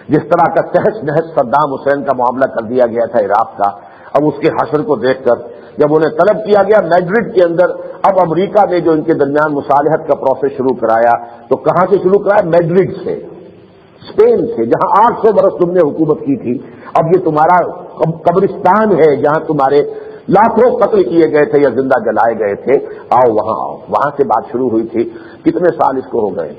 جس طرح کا تہس نہس صدام حسین کا معاملہ کر دیا گیا تھا عراق کا، اب اس کے حشر کو دیکھ کر جب انہیں طلب کیا گیا میڈرڈ کے اندر، اب امریکہ نے جو ان کے درمیان مصالحت کا پروسیس شروع کرایا تو کہاں سے شروع کرایا؟ میڈرڈ سے، اسپین سے، جہاں 800 برس تم نے حکومت کی تھی۔ اب یہ تمہارا قبرستان ہے جہاں تمہارے لاکھوں قتل کیے گئے تھے یا زندہ جلائے گئے تھے، آؤ وہاں آؤ۔ وہاں سے بات شروع ہوئی تھی۔ کتنے سال اس کو ہو گئے؟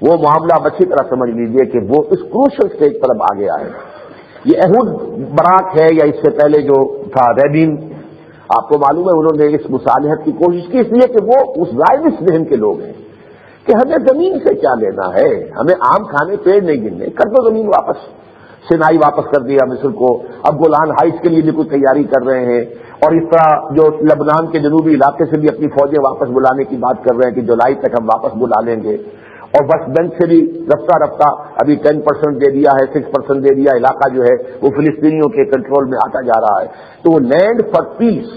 وہ معاملہ اب اچھی طرح سمجھ لیجئے کہ وہ اس کروشل سٹیج پر اب آگے آئے۔ یہ احود براک ہے یا اس سے پہلے جو تھا ریبین، آپ کو معلوم ہے انہوں نے اس مصالحت کی کوشش کی، اس لیے کہ وہ اس زائدس ذہن کے لوگ ہیں کہ ہمیں زمین سے کیا لینا ہے، ہمیں آم کھانے پیڑ نہیں گننے، کر دو زمین واپس۔ سینائی واپس کر دیا مصر کو، اب گولان ہائٹس کے لیے بھی کوئی تیاری کر رہے ہیں، اور اس طرح جو لبنان کے جنوبی علاقے سے بھی اپنی فوجیں واپس بلانے کی بات کر رہے ہیں کہ جولائی تک ہم واپس بلا لیں گے، اور ویسٹ بینک سے بھی رفتہ رفتہ ابھی 10% دے دیا ہے، 6% دے دیا، علاقہ جو ہے وہ فلسطینیوں کے کنٹرول میں آتا جا رہا ہے۔ تو وہ لینڈ فار پیس،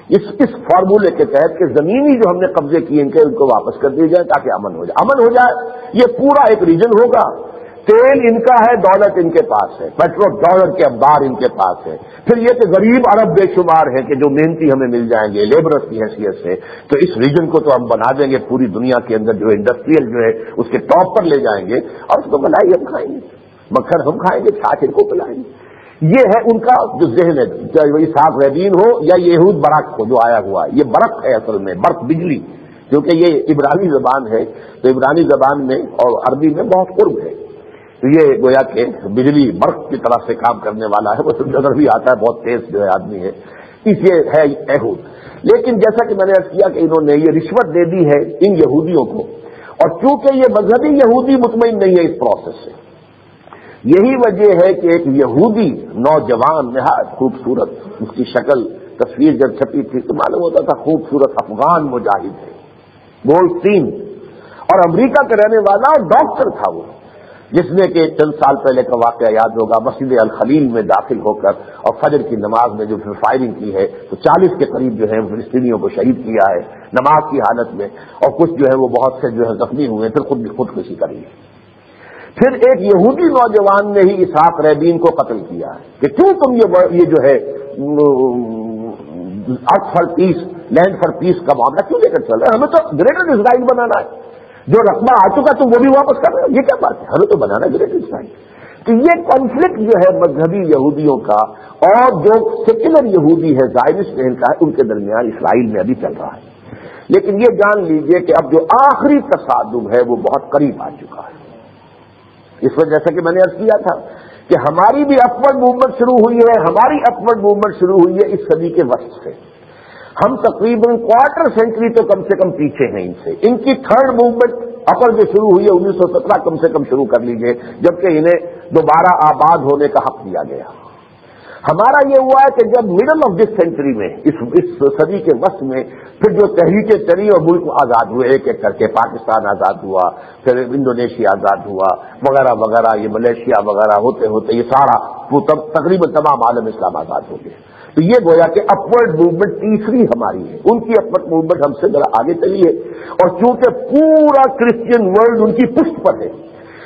اس فارمولے کے تحت کہ زمینی جو ہم نے قبضے کیے ان کو واپس کر دیے جائے تاکہ امن ہو جائے۔ امن ہو جائے، یہ پورا ایک ریجن ہوگا، تیل ان کا ہے، دولت ان کے پاس ہے، پیٹرول ڈالر کے انبار ان کے پاس ہے، پھر یہ کہ غریب عرب بے شمار ہیں کہ جو محنتی ہمیں مل جائیں گے لیبرس کی حیثیت سے، تو اس ریجن کو تو ہم بنا دیں گے پوری دنیا کے اندر جو انڈسٹریل جو ہے اس کے ٹاپ پر لے جائیں گے، اور اس کو ملائی ہم کھائیں گے، مکھن ہم کھائیں گے، چھاچھ ان کو پلائیں گے۔ یہ ہے ان کا جو ذہن ہے، چاہے وہ اسحاق رابین ہو یا یہود برق ہو جو آیا ہوا ہے۔ یہ برق ہے اصل میں، برق بجلی، کیونکہ یہ عبرانی زبان ہے تو عبرانی زبان میں اور عربی میں بہت قرب ہے، تو یہ گویا کہ بجلی برق کی طرح سے کام کرنے والا ہے، وہ نظر بھی آتا ہے، بہت تیز جو ہے آدمی ہے، اس یہ ہے یہود۔ لیکن جیسا کہ میں نے عرض کیا کہ انہوں نے یہ رشوت دے دی ہے ان یہودیوں کو، اور چونکہ یہ مذہبی یہودی مطمئن نہیں ہے اس پروسیس سے، یہی وجہ ہے کہ ایک یہودی نوجوان نہایت خوبصورت، اس کی شکل تصویر جب چھپی تھی تو معلوم ہوتا تھا خوبصورت افغان مجاہد ہے، گولڈسٹین، اور امریکہ کا رہنے والا اور ڈاکٹر تھا وہ، جس نے کہ چند سال پہلے کا واقعہ یاد ہوگا، مسجد الخلیل میں داخل ہو کر اور فجر کی نماز میں جو فائرنگ کی ہے تو 40 کے قریب جو ہے فلسطینیوں کو شہید کیا ہے نماز کی حالت میں، اور کچھ جو ہے وہ بہت سے جو ہے زخمی ہوئے، پھر خودکشی کری ہے۔ پھر ایک یہودی نوجوان نے ہی اسحاق رابین کو قتل کیا ہے کہ کیوں تم یہ جو ہے ارتھ فار پیس، لینڈ فار پیس کا معاملہ کیوں لے کر چل رہے ہیں؟ ہمیں تو گریٹر اسرائیل بنانا ہے، جو رقبہ آ چکا تم وہ بھی واپس کر رہے ہو، یہ کیا بات ہے؟ ہمیں تو بنانا ہے گریٹر اسرائیل۔ تو یہ کانفلکٹ جو ہے مذہبی یہودیوں کا اور جو سیکولر یہودی ہے زائنسٹ ذہن کا ہے، ان کے درمیان اسرائیل میں ابھی چل رہا ہے۔ لیکن یہ جان لیجئے کہ اب جو آخری تصادم ہے وہ بہت قریب آ چکا ہے۔ اس وجہ جیسا کہ میں نے عرض کیا تھا کہ ہماری بھی اپورڈ موومنٹ شروع ہوئی ہے، ہماری اپورڈ موومنٹ شروع ہوئی ہے اس صدی کے وسط سے، ہم تقریباً کوارٹر سینچری تو کم سے کم پیچھے ہیں ان سے۔ ان کی تھرڈ موومنٹ اپر جو شروع ہوئی ہے 1917 کم سے کم شروع کر لیجئے، جبکہ انہیں دوبارہ آباد ہونے کا حق دیا گیا۔ ہمارا یہ ہوا ہے کہ جب مڈل آف دس سینچری میں اس صدی کے وسط میں پھر جو تحریکیں چلی اور ملک آزاد ہوئے ایک ایک کر کے، پاکستان آزاد ہوا، پھر انڈونیشیا آزاد ہوا وغیرہ وغیرہ، یہ ملیشیا وغیرہ ہوتے ہوتے یہ سارا تقریباً تمام عالم اسلام آزاد ہو گئے۔ تو یہ گویا کہ اپورڈ موومنٹ تیسری ہماری ہے، ان کی اپورڈ موومنٹ ہم سے ذرا آگے چلی ہے، اور چونکہ پورا کرسچین ورلڈ ان کی پشت پر ہے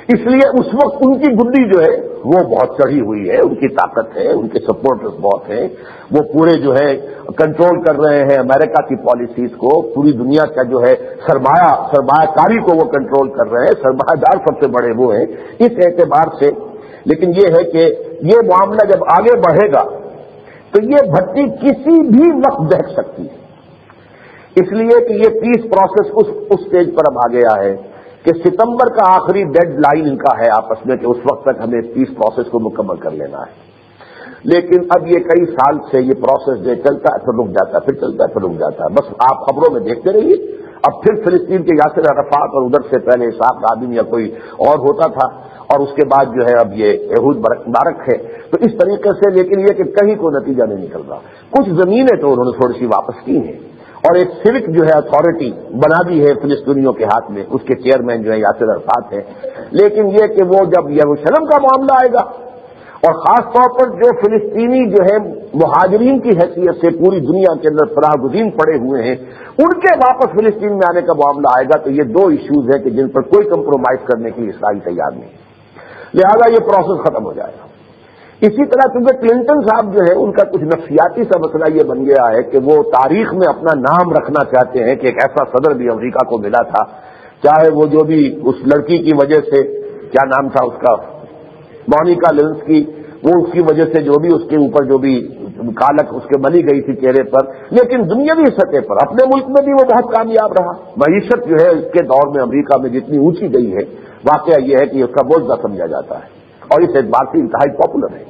اس لیے اس وقت ان کی گڈی جو ہے وہ بہت چڑھی ہوئی ہے، ان کی طاقت ہے، ان کے سپورٹرز بہت ہیں، وہ پورے جو ہے کنٹرول کر رہے ہیں امریکہ کی پالیسیز کو، پوری دنیا کا جو ہے سرمایہ کاری کو وہ کنٹرول کر رہے ہیں، سرمایہ دار سب سے بڑے وہ ہیں اس اعتبار سے۔ لیکن یہ ہے کہ یہ معاملہ جب آگے بڑھے گا تو یہ بھٹی کسی بھی وقت دہک سکتی ہے، اس لیے کہ یہ پیس پروسیس اس سٹیج پر اب آ گیا ہے کہ ستمبر کا آخری ڈیڈ لائن ان کا ہے آپس میں کہ اس وقت تک ہمیں پیس پروسیس کو مکمل کر لینا ہے۔ لیکن اب یہ کئی سال سے یہ پروسیس جو چلتا ہے پھر رک جاتا ہے، پھر چلتا ہے پھر رک جاتا ہے، بس آپ خبروں میں دیکھتے رہیے، اب پھر فلسطین کے یاسر عرفات اور ادھر سے پہلے اسحاق رابین یا کوئی اور ہوتا تھا، اور اس کے بعد جو ہے اب یہ یہود مبارک ہے. تو اس طریقے سے، لیکن یہ کہ کہیں کوئی نتیجہ نہیں نکل رہا. کچھ زمینیں تو انہوں نے تھوڑی سی واپس کی ہیں، اور ایک سوک جو ہے اتھارٹی بنا دی ہے فلسطینیوں کے ہاتھ میں، اس کے چیئرمین جو ہے یاسر عرفات ہیں. لیکن یہ کہ وہ جب یروشلم کا معاملہ آئے گا، اور خاص طور پر جو فلسطینی جو ہے مہاجرین کی حیثیت سے پوری دنیا کے اندر فراہ گزین پڑے ہوئے ہیں، ان کے واپس فلسطین میں آنے کا معاملہ آئے گا، تو یہ دو ایشوز ہیں کہ جن پر کوئی کمپرومائز کرنے کے لیے اسرائیل تیار نہیں. لہذا یہ پروسیس ختم ہو جائے گا. اسی طرح کیونکہ کلنٹن صاحب جو ہے ان کا کچھ نفسیاتی سا مسئلہ یہ بن گیا ہے کہ وہ تاریخ میں اپنا نام رکھنا چاہتے ہیں کہ ایک ایسا صدر بھی امریکہ کو ملا تھا، چاہے وہ جو بھی اس لڑکی کی وجہ سے، کیا نام تھا اس کا، مونیکا لیونسکی، وہ اس کی وجہ سے جو بھی اس کے اوپر جو بھی کالک اس کے بنی گئی تھی چہرے پر، لیکن دنیاوی سطح پر اپنے ملک میں بھی وہ بہت کامیاب رہا. معیشت جو ہے اس کے دور میں امریکہ میں جتنی اونچی گئی ہے، واقعہ یہ ہے کہ اس کا بوجھ سمجھا جاتا ہے اور اس اعتبار سے انتہائی پاپولر ہے.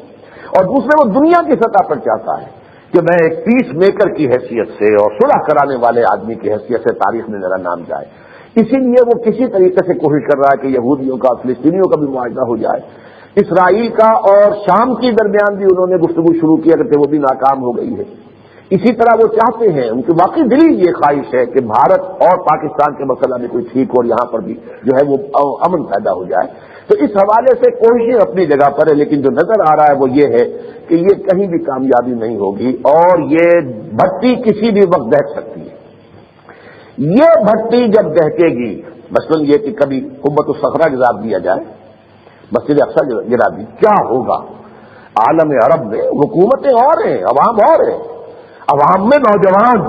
اور دوسرے وہ دنیا کی سطح پر چاہتا ہے کہ میں ایک پیس میکر کی حیثیت سے اور صلح کرانے والے آدمی کی حیثیت سے تاریخ میں میرا نام جائے. اسی لیے وہ کسی طریقے سے کوشش کر رہا ہے کہ یہودیوں کا فلسطینیوں کا بھی معاہدہ ہو جائے. اسرائیل کا اور شام کے درمیان بھی انہوں نے گفتگو شروع کی، اگرچہ وہ بھی ناکام ہو گئی ہے. اسی طرح وہ چاہتے ہیں، ان کی واقعی دلی یہ خواہش ہے کہ بھارت اور پاکستان کے مسئلہ میں کوئی ٹھیک اور یہاں پر بھی جو ہے وہ امن پیدا ہو جائے. تو اس حوالے سے کوششیں اپنی جگہ پر ہے، لیکن جو نظر آ رہا ہے وہ یہ ہے کہ یہ کہیں بھی کامیابی نہیں ہوگی، اور یہ بھٹی کسی بھی وقت دہک سکتی ہے. یہ بھٹی جب دہکے گی، مثلاً یہ کہ کبھی قبۃ الصخرہ گرا دیا جائے، مسجد اقصی گرا دی، کیا ہوگا؟ عالم عرب میں حکومتیں اور ہیں، عوام اور ہیں. عوام میں نوجوان،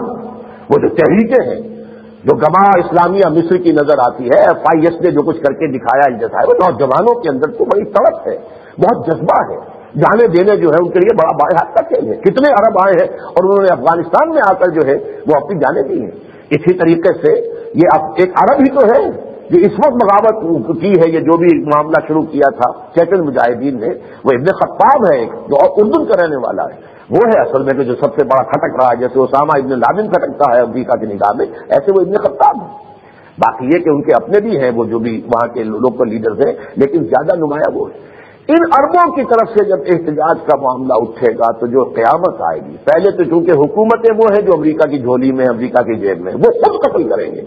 وہ جو تحریکیں ہیں، جو گواہ اسلامیہ مصر کی نظر آتی ہے، FIS نے جو کچھ کر کے دکھایا جیسا ہے، وہ نوجوانوں کے اندر تو بڑی طرف ہے، بہت جذبہ ہے. جانے دینے جو ہے ان کے لیے بڑا بڑے حد تک ہے. کتنے عرب آئے ہیں اور انہوں نے افغانستان میں آ کر جو ہے وہ اپنی جانیں دی ہیں. اسی طریقے سے یہ اب ایک عرب ہی تو ہے جو اس وقت بغاوت کی ہے، یہ جو بھی معاملہ شروع کیا تھا چیچن مجاہدین نے، وہ ابن خطاب ہے جو اردن کا رہنے والا ہے. وہ ہے اصل میں کہ جو سب سے بڑا کھٹک رہا ہے، جیسے اسامہ ابن لادن کھٹکتا ہے امریکہ کی نگاہ میں، ایسے وہ ابن خطاب ہے. باقی یہ کہ ان کے اپنے بھی ہیں وہ جو بھی وہاں کے لوکل لیڈرز ہیں، لیکن زیادہ نمایاں وہ ہے. ان عربوں کی طرف سے جب احتجاج کا معاملہ اٹھے گا تو جو قیامت آئے گی، پہلے تو چونکہ حکومتیں وہ ہیں جو امریکہ کی جھولی میں، امریکہ کی جیب میں، وہ خود قتل کریں گے.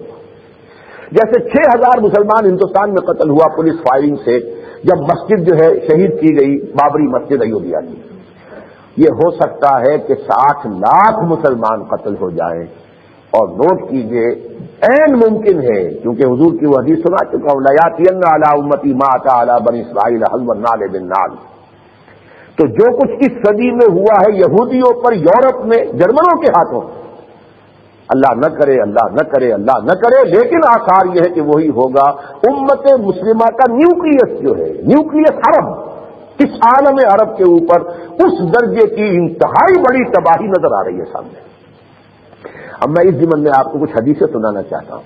جیسے 6000 مسلمان ہندوستان میں قتل ہوا پولیس فائرنگ سے، جب مسجد جو ہے شہید کی گئی، بابری مسجد ایودھیا کی. یہ ہو سکتا ہے کہ 60 لاکھ مسلمان قتل ہو جائیں. اور نوٹ کیجئے، عین ممکن ہے، کیونکہ حضور کی وہ حدیث سنا چکا ہوں، لَيَأْتِيَنَّ عَلَىٰ أُمَّتِي مَا أَتَىٰ عَلَىٰ بَنِي إِسْرَائِيلَ حَلْوَ النَّالِ بِالنَّالِ. تو جو کچھ اس صدی میں ہوا ہے یہودیوں پر یورپ میں جرمنوں کے ہاتھوں، اللہ نہ کرے، اللہ نہ کرے، اللہ نہ کرے، لیکن آثار یہ ہے کہ وہی ہوگا. امت مسلمہ کا نیوکلیس جو ہے، نیوکلیس عرب، اس عالم عرب کے اوپر اس درجے کی انتہائی بڑی تباہی نظر آ رہی ہے سامنے. اب میں اس ضمن میں آپ کو کچھ حدیثیں سنانا چاہتا ہوں.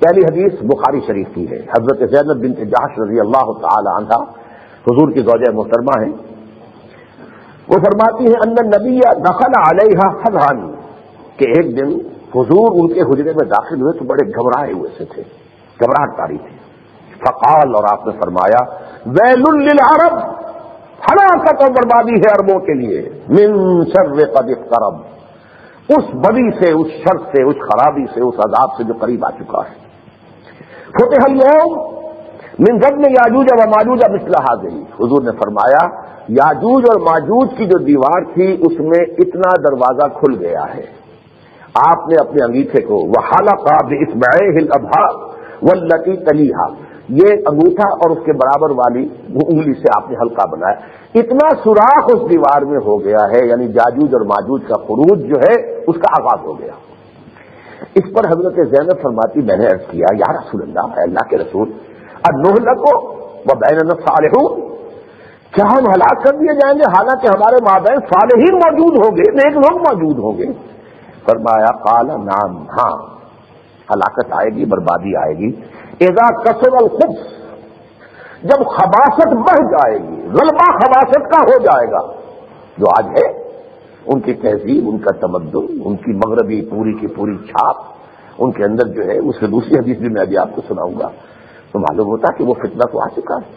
پہلی حدیث بخاری شریف کی ہے. حضرت زینب بنت جحش رضی اللہ تعالی عنہا حضور کی زوجہ محترمہ ہیں. وہ فرماتی ہیں ان النبی دخل علیہا حزان، کہ ایک دن حضور ان کے حجرے میں داخل ہوئے تو بڑے گھبرائے ہوئے سے تھے، گھبراہٹ طاری تھی. فقال، اور آپ نے فرمایا، ویل للعرب، ہلاکت اور بربادی ہے عربوں کے لیے، من شر قد اقترب، اس بدی سے، اس شر سے، اس خرابی سے، اس عذاب سے جو قریب آ چکا ہے. فتح اليوم من ردم یاجوج و ماجوج مثل هذه، حضور نے فرمایا یاجوج اور ماجوج کی جو دیوار تھی اس میں اتنا دروازہ کھل گیا ہے. آپ نے اپنے انگیٹھے کو وحلق باصبعيه الابهام والتي تليها، یہ انگوٹھا اور اس کے برابر والی انگلی سے آپ نے حلقہ بنایا، اتنا سوراخ اس دیوار میں ہو گیا ہے، یعنی یاجوج اور ماجوج کا خروج جو ہے اس کا آغاز ہو گیا. اس پر حضرت زینب فرماتی، میں نے عرض کیا یا رسول اللہ، اے اللہ کے رسول، انہلکو وبیننا الصالحون، کیا ہم ہلاک کر دیے جائیں گے حالانکہ ہمارے مابین صالحین موجود ہوں گے، نیک لوگ موجود ہوں گے؟ فرمایا قال نعم، ہاں ہلاکت آئے گی، بربادی آئے گی. اذا کثر الخبث، جب خباثت بڑھ جائے گی، غلبہ خباثت کا ہو جائے گا. جو آج ہے ان کی تہذیب، ان کا تمدن، ان کی مغربی پوری کی پوری چھاپ، ان کے اندر جو ہے اس سے دوسری حدیث بھی میں ابھی آپ کو سناؤں گا تو معلوم ہوتا کہ وہ فتنہ تو آ چکا ہے.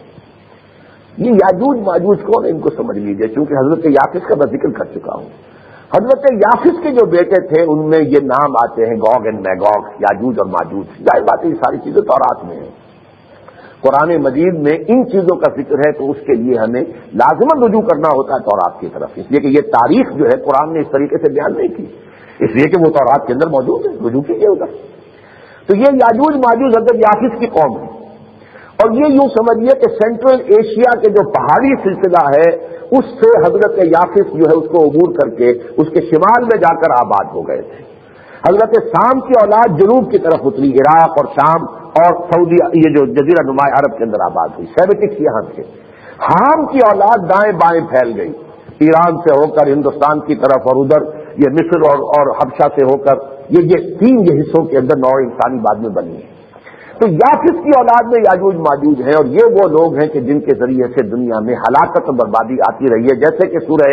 یہ یاجوج ماجوج کون ہے ان کو سمجھ لیجیے, چونکہ حضرت یافس کا میں ذکر کر چکا ہوں. حضرت یافس کے جو بیٹے تھے ان میں یہ نام آتے ہیں گوگ اینڈ میگوگ, یاجوج اور ماجوج. ظاہر بات ہے یہ ساری چیزیں تورات میں ہیں, قرآن مجید میں ان چیزوں کا ذکر ہے تو اس کے لیے ہمیں لازماً رجوع کرنا ہوتا ہے تورات کی طرف, اس لیے کہ یہ تاریخ جو ہے قرآن نے اس طریقے سے بیان نہیں کی, اس لیے کہ وہ تورات کے اندر موجود ہے, رجوع کیجیے ادھر. تو یہ یاجوج ماجوج حضرت یافس کی قوم ہے. اور یہ یوں سمجھیے کہ سینٹرل ایشیا کے جو پہاڑی سلسلہ ہے اس سے حضرت یافس جو ہے اس کو عبور کر کے اس کے شمال میں جا کر آباد ہو گئے تھے. حضرت سام کی اولاد جنوب کی طرف اتری, عراق اور شام اور سعودی, یہ جو جزیرہ نما عرب کے اندر آباد ہوئی. سیمیٹکس یہاں تھے. حام کی اولاد دائیں بائیں پھیل گئی, ایران سے ہو کر ہندوستان کی طرف, اور ادھر یہ مصر اور حبشہ سے ہو کر یہ تین یہ حصوں کے اندر نوع انسانی بعد میں بنی ہے. تو یافس کی اولاد میں یاجوج ماجوج ہیں, اور یہ وہ لوگ ہیں کہ جن کے ذریعے سے دنیا میں ہلاکت و بربادی آتی رہی ہے, جیسے کہ سورہ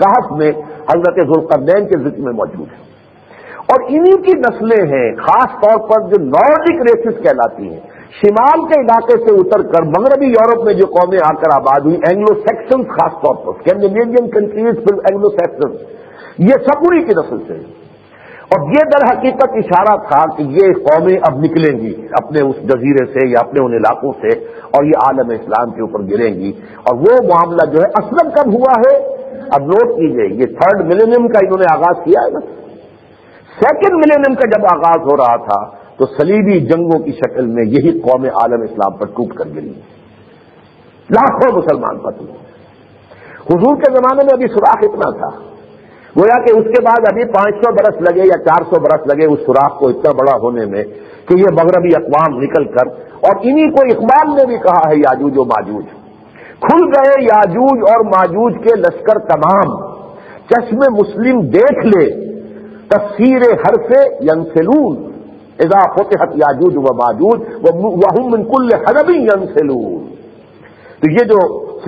کہف میں حضرت ذوالقرنین کے ذکر میں موجود ہے. اور انہی کی نسلیں ہیں خاص طور پر جو نارڈک ریسز کہلاتی ہیں, شمال کے علاقے سے اتر کر مغربی یورپ میں جو قومیں آ کر آباد ہوئی, اینگلو سیکسنز خاص طور پر, اسکینڈینیوین کنٹریز پھر اینگلو سیکسنز, یہ سب انہی کی نسل سے. اور یہ در حقیقت اشارہ تھا کہ یہ قومیں اب نکلیں گی اپنے اس جزیرے سے یا اپنے ان علاقوں سے, اور یہ عالم اسلام کے اوپر گریں گی. اور وہ معاملہ جو ہے اصلاً کب ہوا ہے, اب نوٹ کیجئے, یہ 3rd ملینیم کا انہوں نے آغاز کیا ہے نا. 2nd ملینیم کا جب آغاز ہو رہا تھا تو صلیبی جنگوں کی شکل میں یہی قوم عالم اسلام پر ٹوٹ کر گری, لاکھوں مسلمان قتل. حضور کے زمانے میں ابھی سوراخ اتنا تھا, گویا کہ اس کے بعد ابھی 500 برس لگے یا 400 برس لگے اس سوراخ کو اتنا بڑا ہونے میں کہ یہ مغربی اقوام نکل کر, اور انہی کو اقبال نے بھی کہا ہے یاجوج و ماجوج, کھل گئے یاجوج اور ماجوج کے لشکر تمام, چشم مسلم دیکھ لے تفسیر حرف ینسلون, اذا فتحت یاجوج و ماجوج وهم من کل حدب ینسلون. تو یہ جو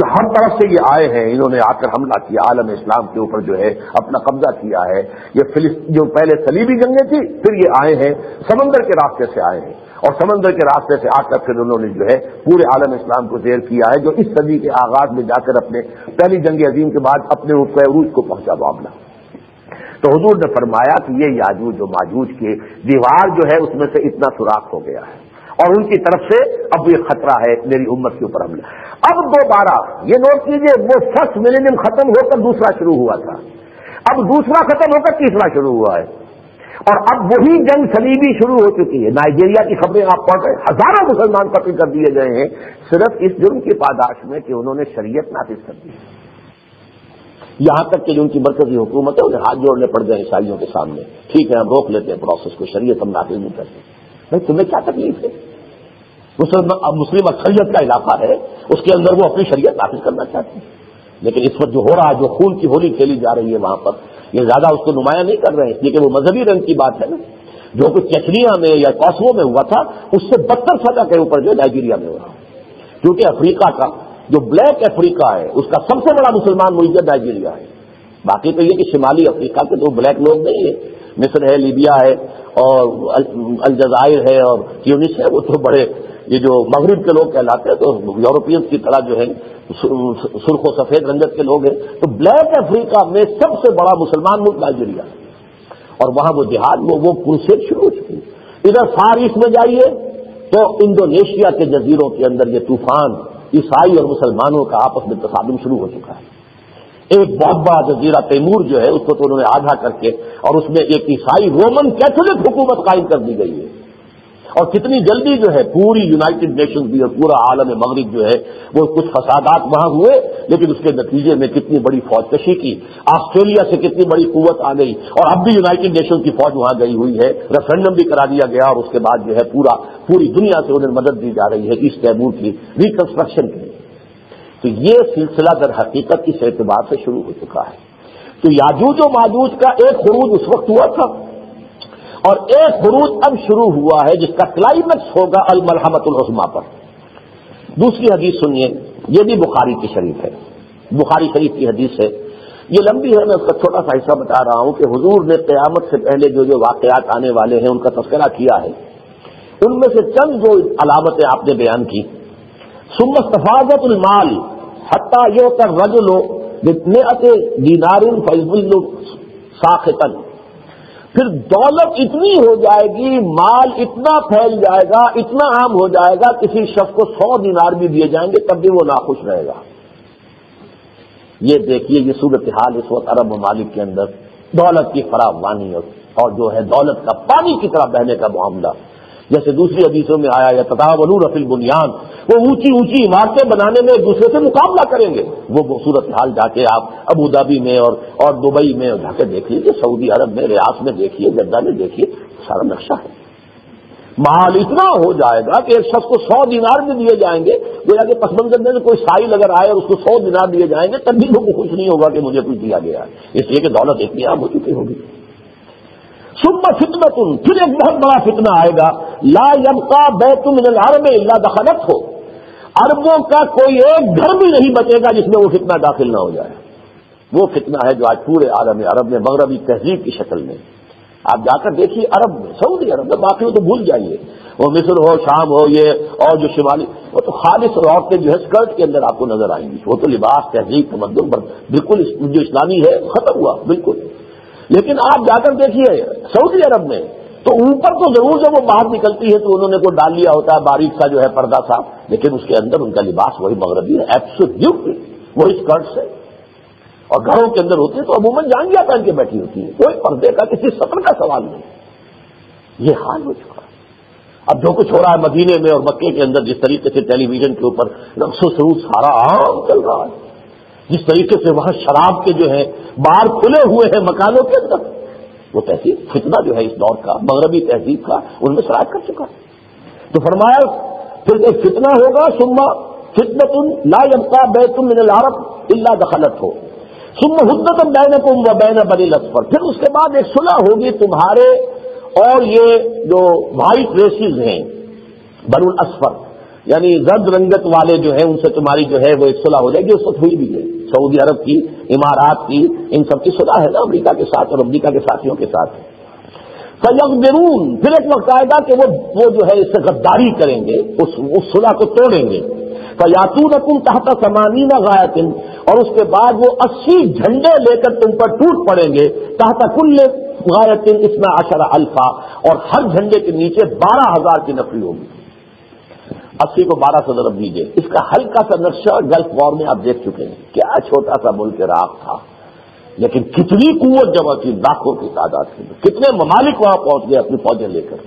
ہر طرف سے یہ آئے ہیں, انہوں نے آ کر حملہ کیا, عالم اسلام کے اوپر جو ہے اپنا قبضہ کیا ہے. یہ جو پہلے صلیبی جنگیں تھی, پھر یہ آئے ہیں سمندر کے راستے سے آئے ہیں, اور سمندر کے راستے سے آ کر پھر انہوں نے جو ہے پورے عالم اسلام کو زیر کیا ہے, جو اس صدی کے آغاز میں جا کر اپنے پہلی جنگ عظیم کے بعد اپنے عروج کو پہنچا معاملہ. تو حضور نے فرمایا کہ یہ یاجوج و ماجوج کی دیوار جو ہے اس میں سے اتنا سوراخ ہو گیا ہے, اور ان کی طرف سے اب یہ خطرہ ہے میری امت کے اوپر حملہ. اب دوبارہ یہ نوٹ کیجئے, وہ 1st ملینیم ختم ہو کر دوسرا شروع ہوا تھا, اب دوسرا ختم ہو کر تیسرا شروع ہوا ہے, اور اب وہی جنگ صلیبی شروع ہو چکی ہے. نائجیریا کی خبریں آپ پڑھ رہے ہیں, ہزاروں مسلمان قتل کر دیے گئے ہیں صرف اس جرم کی پاداش میں کہ انہوں نے شریعت نافذ کر دی. یہاں تک کہ جو ان کی مرکزی حکومت ہے انہیں ہاتھ جوڑنے پڑ گئے عیسائیوں کے سامنے, ٹھیک ہے ہم روک لیتے ہیں پروسیس کو, شریعت ہم نافذ نہیں کرتے. بھائی تمہیں کیا تکلیف ہے, مسلم اکثریت کا علاقہ ہے, اس کے اندر وہ اپنی شریعت نافذ کرنا چاہتے ہیں. لیکن اس وقت جو ہو رہا ہے, جو خون کی ہولی کھیلی جا رہی ہے وہاں پر, یہ زیادہ اس کو نمایاں نہیں کر رہے ہیں, اس لیے کہ وہ مذہبی رنگ کی بات ہے نا. جو کچھ چچریا میں یا کوسوو میں ہوا تھا اس سے بدتر سزا کے اوپر جو نائجیریا میں ہو رہا ہے, کیونکہ افریقہ کا جو بلیک افریقہ ہے اس کا سب سے بڑا مسلمان ملک نائجیریا ہے. باقی تو یہ کہ شمالی افریقہ کے تو بلیک لوگ نہیں ہیں, مصر ہے, لیبیا ہے, اور الجزائر ہے, اور تیونس ہے, وہ تو بڑے یہ جو مغرب کے لوگ کہلاتے ہیں تو یورپین کی طرح جو ہے سرخ و سفید رنگت کے لوگ ہیں. تو بلیک افریقہ میں سب سے بڑا مسلمان ملک نائجیریا ہے, اور وہاں وہ جہاد وہ کرسیڈ شروع ہو چکی. ادھر فار ایسٹ میں جائیے تو انڈونیشیا کے جزیروں کے اندر یہ طوفان عیسائی اور مسلمانوں کا آپس میں تصادم شروع ہو چکا ہے. ایک بہت بڑا جزیرہ تیمور جو ہے اس کو تو انہوں نے آدھا کر کے, اور اس میں ایک عیسائی رومن کیتھولک حکومت قائم کر دی گئی ہے. اور کتنی جلدی جو ہے پوری یونائٹڈ نیشنز بھی اور پورا عالم مغرب جو ہے وہ کچھ فسادات وہاں ہوئے, لیکن اس کے نتیجے میں کتنی بڑی فوج کشی کی, آسٹریلیا سے کتنی بڑی قوت آ گئی, اور اب بھی یونائٹڈ نیشنز کی فوج وہاں گئی ہوئی ہے, ریفرنڈم بھی کرا دیا گیا, اور اس کے بعد جو ہے پوری دنیا سے انہیں مدد دی جا رہی ہے ایسٹ تیمور کی ریکنسٹرکشن کے لیے. تو یہ سلسلہ در حقیقت اس اعتبار سے شروع ہو چکا ہے. تو یاجوج و ماجوج کا ایک خروج اس وقت ہوا تھا, اور ایک خروج اب شروع ہوا ہے جس کا کلائمیکس ہوگا الملحمۃ العظمیٰ پر. دوسری حدیث سنیے, یہ بھی بخاری کی شریف ہے, بخاری شریف کی حدیث ہے. یہ لمبی ہے، میں اس کا چھوٹا سا حصہ بتا رہا ہوں کہ حضور نے قیامت سے پہلے جو واقعات آنے والے ہیں ان کا تذکرہ کیا ہے. ان میں سے چند جو علامتیں آپ نے بیان کی. ثم استفاضت المال حتى يؤتى الرجل بمئة دینار فيظل ساخطا. پھر دولت اتنی ہو جائے گی، مال اتنا پھیل جائے گا، اتنا عام ہو جائے گا، کسی شخص کو 100 دینار بھی دیے جائیں گے تب بھی وہ ناخوش رہے گا. یہ دیکھیے یہ صورتحال اس وقت عرب ممالک کے اندر دولت کی فراوانی اور جو ہے دولت کا پانی کی طرح بہنے کا معاملہ. جیسے دوسری حدیثوں میں آیا یا تتاولون فی البنیان، وہ اونچی اونچی عمارتیں بنانے میں ایک دوسرے سے مقابلہ کریں گے. وہ صورتحال جا کے آپ ابو دھابی میں اور دبئی میں جا کے دیکھ لیجیے، سعودی عرب میں ریاض میں دیکھیے، جدہ میں دیکھیے، سارا نقشہ ہے. مال اتنا ہو جائے گا کہ ایک شخص کو 100 دینار بھی دیے جائیں گے، گویا کہ پس منظر میں کوئی سائل اگر آئے اور اس کو 100 دینار دیے جائیں گے تب بھی وہ خوش نہیں ہوگا کہ مجھے کچھ دیا گیا، اس لیے کہ دولت اتنی عام ہو چکی ہوگی. ثم فتنۃ، پھر ایک بہت بڑا فتنہ آئے گا. لا یبقى بیت من العرب الا دخلته، عربوں کا کوئی ایک گھر بھی نہیں بچے گا جس میں وہ فتنہ داخل نہ ہو جائے. وہ فتنہ ہے جو آج پورے عالم عرب میں مغربی تہذیب کی شکل میں. آپ جا کر دیکھیے عرب میں، سعودی عرب میں، باقی تو بھول جائیے، وہ مصر ہو، شام ہو، یہ اور جو شمالی، وہ تو خالص عورتیں جو ہے اسکرٹ کے اندر آپ کو نظر آئیں گی. وہ تو لباس، تہذیب، تمدن بالکل جو اسلامی ہے ختم ہوا بالکل. لیکن آپ جا کر دیکھیے سعودی عرب میں تو اوپر تو ضرور جب وہ باہر نکلتی ہے تو انہوں نے کوئی ڈال لیا ہوتا ہے باریک سا جو ہے پردہ سا، لیکن اس کے اندر ان کا لباس وہی مغربی ہے، ایبسولوٹلی وہی اسکرٹ سے، اور گھروں کے اندر ہوتی ہے تو عموماً جانگیاں پہن کے بیٹھی ہوتی ہے، کوئی پردے کا کسی سطر کا سوال نہیں. یہ حال ہو چکا. اب جو کچھ ہو رہا ہے مدینے میں اور مکے کے اندر، جس طریقے سے ٹیلی ویژن کے اوپر رقص و سرود سارا عام چل رہا ہے، جس طریقے سے وہاں شراب کے جو ہے بار کھلے ہوئے ہیں مکانوں کے اندر، وہ تہذیب فتنہ جو ہے اس دور کا مغربی تہذیب کا ان میں شرائط کر چکا. تو فرمایا پھر ایک فتنہ ہوگا. ثم فتنۃ لا يبقى بیت من العرب الا دخلته ثم حدۃ بینکم وبین بنی الاصفر. پھر اس کے بعد ایک صلح ہوگی تمہارے اور یہ جو وائٹ ریسز ہیں بنو الاصفر، یعنی زرد رنگت والے جو ہیں ان سے تمہاری جو ہے وہ ایک صلح ہو جائے گی. اس وقت ہوئی بھی ہے سعودی عرب کی، امارات کی، ان سب کی صلح ہے نا امریکہ کے ساتھ اور امریکہ کے ساتھیوں کے ساتھ. فیغدرون، پھر ایک وقت آئے گا کہ وہ جو ہے اس سے غداری کریں گے، اس صلح کو توڑیں گے. فیاتونکم تحت 80 غایۃ، اور اس کے بعد وہ 80 جھنڈے لے کر تم پر ٹوٹ پڑیں گے. تحت کل غایۃ 12 الفا، اور ہر جھنڈے کے نیچے 12,000 کی نفری ہوگی. 80 کو 12 سے ضرب دیجیے. اس کا ہلکا سا نقشہ گلف وار میں آپ دیکھ چکے ہیں، کیا چھوٹا سا ملک عراق تھا لیکن کتنی قوت جمع کی، لاکھوں کی تعداد کی، کتنے ممالک وہاں پہنچ گئے اپنی فوجیں لے کر.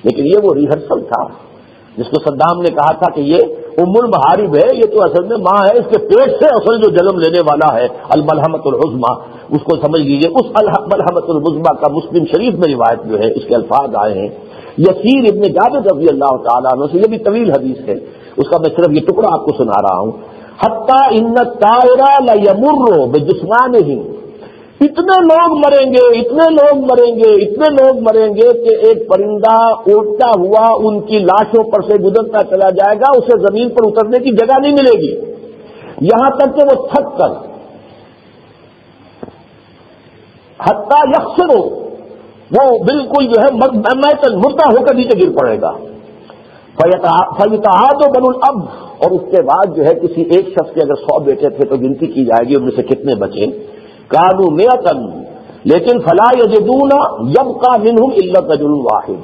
لیکن یہ وہ ریہرسل تھا جس کو صدام نے کہا تھا کہ یہ ام المحارب ہے، یہ تو اصل میں ماں ہے، اس کے پیٹ سے اصل جو جنم لینے والا ہے الملحمۃ العظمیٰ، اس کو سمجھ لیجیے. اس ملحمۃ العظمیٰ کا مسلم شریف میں روایت جو ہے اس کے الفاظ آئے ہیں یسیر ابن جابر رضی اللہ تعالیٰ عنہ سے. یہ بھی طویل حدیث ہے، اس کا میں صرف یہ ٹکڑا آپ کو سنا رہا ہوں. حتیٰ ان الطائر لیمر بجسمانہ، اتنے لوگ مریں گے، اتنے لوگ مریں گے، اتنے لوگ مریں گے کہ ایک پرندہ اڑتا ہوا ان کی لاشوں پر سے گزرتا چلا جائے گا، اسے زمین پر اترنے کی جگہ نہیں ملے گی، یہاں تک کہ وہ تھک کر حتیٰ یخسر، وہ بالکل جو ہے مردہ ہو کر نیچے گر پڑے گا. فیتعاد بنو الاب، اور اس کے بعد جو ہے کسی ایک شخص کے اگر 100 بیٹے تھے تو گنتی کی جائے گی ان میں سے کتنے بچے. کانوا 100، لیکن فلا یجدون یبقى منهم الا رجل واحد،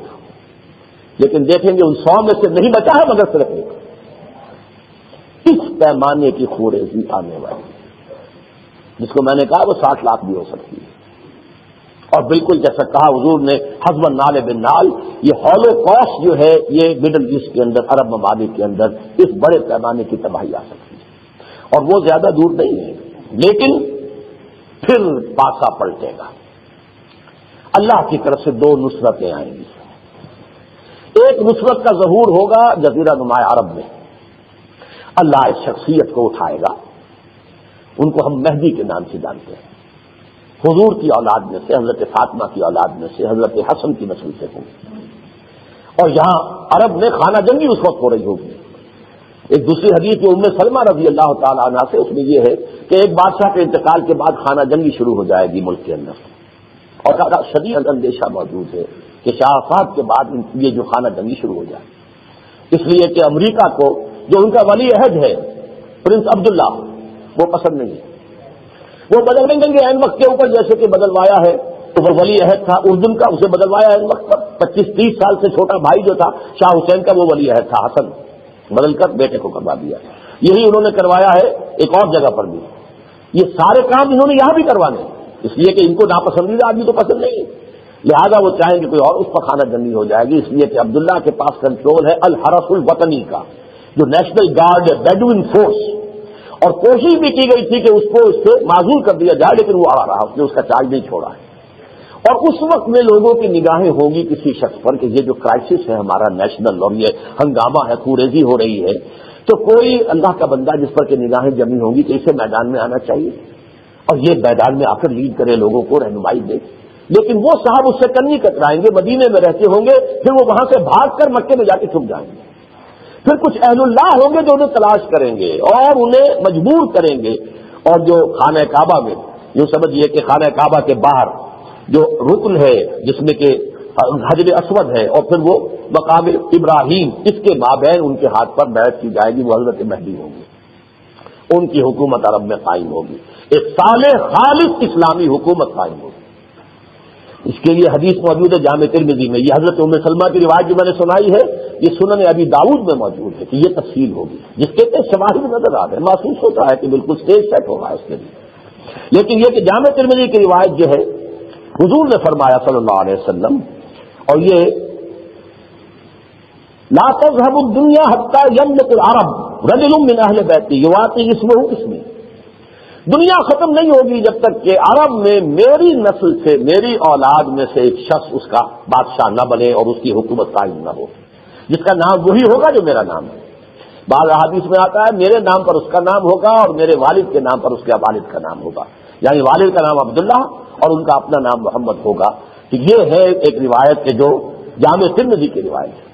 لیکن دیکھیں گے ان 100 میں سے نہیں بچا ہے مگر صرف ایک. اس پیمانے کی خوریزی آنے والی جس کو میں نے کہا وہ 60 لاکھ بھی ہو سکتی ہے. اور بالکل جیسا کہا حضور نے حزب النال بن نال، یہ ہولوکاسٹ جو ہے یہ مڈل ایسٹ کے اندر، عرب ممالک کے اندر اس بڑے پیمانے کی تباہی آ سکتی ہے اور وہ زیادہ دور نہیں ہے. لیکن پھر پاسا پلٹے گا. اللہ کی طرف سے 2 نصرتیں آئیں گی. ایک نصرت کا ظہور ہوگا جزیرہ نما عرب میں، اللہ اس شخصیت کو اٹھائے گا، ان کو ہم مہدی کے نام سے جانتے ہیں. حضور کی اولاد میں سے، حضرت فاطمہ کی اولاد میں سے، حضرت حسن کی نسل سے ہوں. اور یہاں عرب میں خانہ جنگی اس وقت ہو رہی ہوگی. ایک دوسری حدیث جو ام سلمہ رضی اللہ تعالی عنہا سے، اس میں یہ ہے کہ ایک بادشاہ کے انتقال کے بعد خانہ جنگی شروع ہو جائے گی ملک کے اندر، اور شدید اندیشہ موجود ہے کہ شاہ آفات کے بعد یہ جو خانہ جنگی شروع ہو جائے، اس لیے کہ امریکہ کو جو ان کا ولی عہد ہے پرنس عبداللہ وہ پسند نہیں ہے، وہ بدل دیں گے عین وقت کے اوپر، جیسے کہ بدلوایا ہے تو وہ ولی عہد تھا اردن کا، اسے بدلوایا عین وقت پر، 25-30 سال سے چھوٹا بھائی جو تھا شاہ حسین کا وہ ولی عہد تھا حسن، بدل کر بیٹے کو کروا دیا۔ یہی انہوں نے کروایا ہے ایک اور جگہ پر بھی، یہ سارے کام انہوں نے یہاں بھی کروانے، اس لیے کہ ان کو ناپسندیدہ آدمی تو پسند نہیں ہے، لہذا وہ چاہیں گے کوئی اور اس پر خانہ جنگی ہو جائے گی، اس لیے کہ عبداللہ کے پاس کنٹرول ہے الحرس الوطنی کا، جو نیشنل گارڈ ہے بیڈوئن فورس، اور کوشش بھی کی گئی تھی کہ اس کو اس سے معزول کر دیا جائے، لیکن وہ آ رہا، اس نے اس کا چارج نہیں چھوڑا ہے۔ اور اس وقت میں لوگوں کی نگاہیں ہوں گی کسی شخص پر کہ یہ جو کرائسس ہے ہمارا نیشنل اور یہ ہنگامہ ہے، خوریزی ہو رہی ہے، تو کوئی اللہ کا بندہ جس پر کہ نگاہیں جمی ہوں گی کہ اسے میدان میں آنا چاہیے اور یہ میدان میں آ کر لیڈ کرے، لوگوں کو رہنمائی دے، لیکن وہ صاحب اس سے کنی کترائیں گے، مدینے میں رہتے ہوں گے، پھر وہ وہاں سے بھاگ کر مکے میں جا کے چھپ جائیں گے، پھر کچھ اہل اللہ ہوں گے جو انہیں تلاش کریں گے اور انہیں مجبور کریں گے، اور جو خانہ کعبہ میں یوں سمجھیے کہ خانہ کعبہ کے باہر جو رکن ہے جس میں کہ حجر اسود ہے اور پھر وہ مقام ابراہیم، اس کے مابین ان کے ہاتھ پر بیعت کی جائے گی، وہ حضرت مہدی ہوں گی، ان کی حکومت عرب میں قائم ہوگی، ایک صالح خالص اسلامی حکومت قائم ہوگی۔ اس کے لیے حدیث موجود ہے جامع ترمذی میں، یہ حضرت ام سلمہ کی روایت جو میں نے سنائی ہے یہ سنن ابی داؤد میں موجود ہے کہ یہ تفصیل ہوگی، جس کے شواہد نظر آ رہے ہیں، محسوس ہوتا ہے کہ بالکل اسٹیج سیٹ ہوگا اس کے لیے، لیکن یہ کہ جامع ترمذی کی روایت جو ہے حضور نے فرمایا صلی اللہ علیہ وسلم، اور یہ لا تذهب الدنيا حتى يملك العرب رجل من اهل بيتي يعطي اسمه اسمي، دنیا ختم نہیں ہوگی جب تک کہ عرب میں میری نسل سے، میری اولاد میں سے ایک شخص اس کا بادشاہ نہ بنے اور اس کی حکومت قائم نہ ہو، جس کا نام وہی ہوگا جو میرا نام ہے۔ بعض احادیث میں آتا ہے میرے نام پر اس کا نام ہوگا اور میرے والد کے نام پر اس کے والد کا نام ہوگا، یعنی والد کا نام عبداللہ اور ان کا اپنا نام محمد ہوگا۔ تو یہ ہے ایک روایت کے جو جامع ترمذی کی روایت ہے۔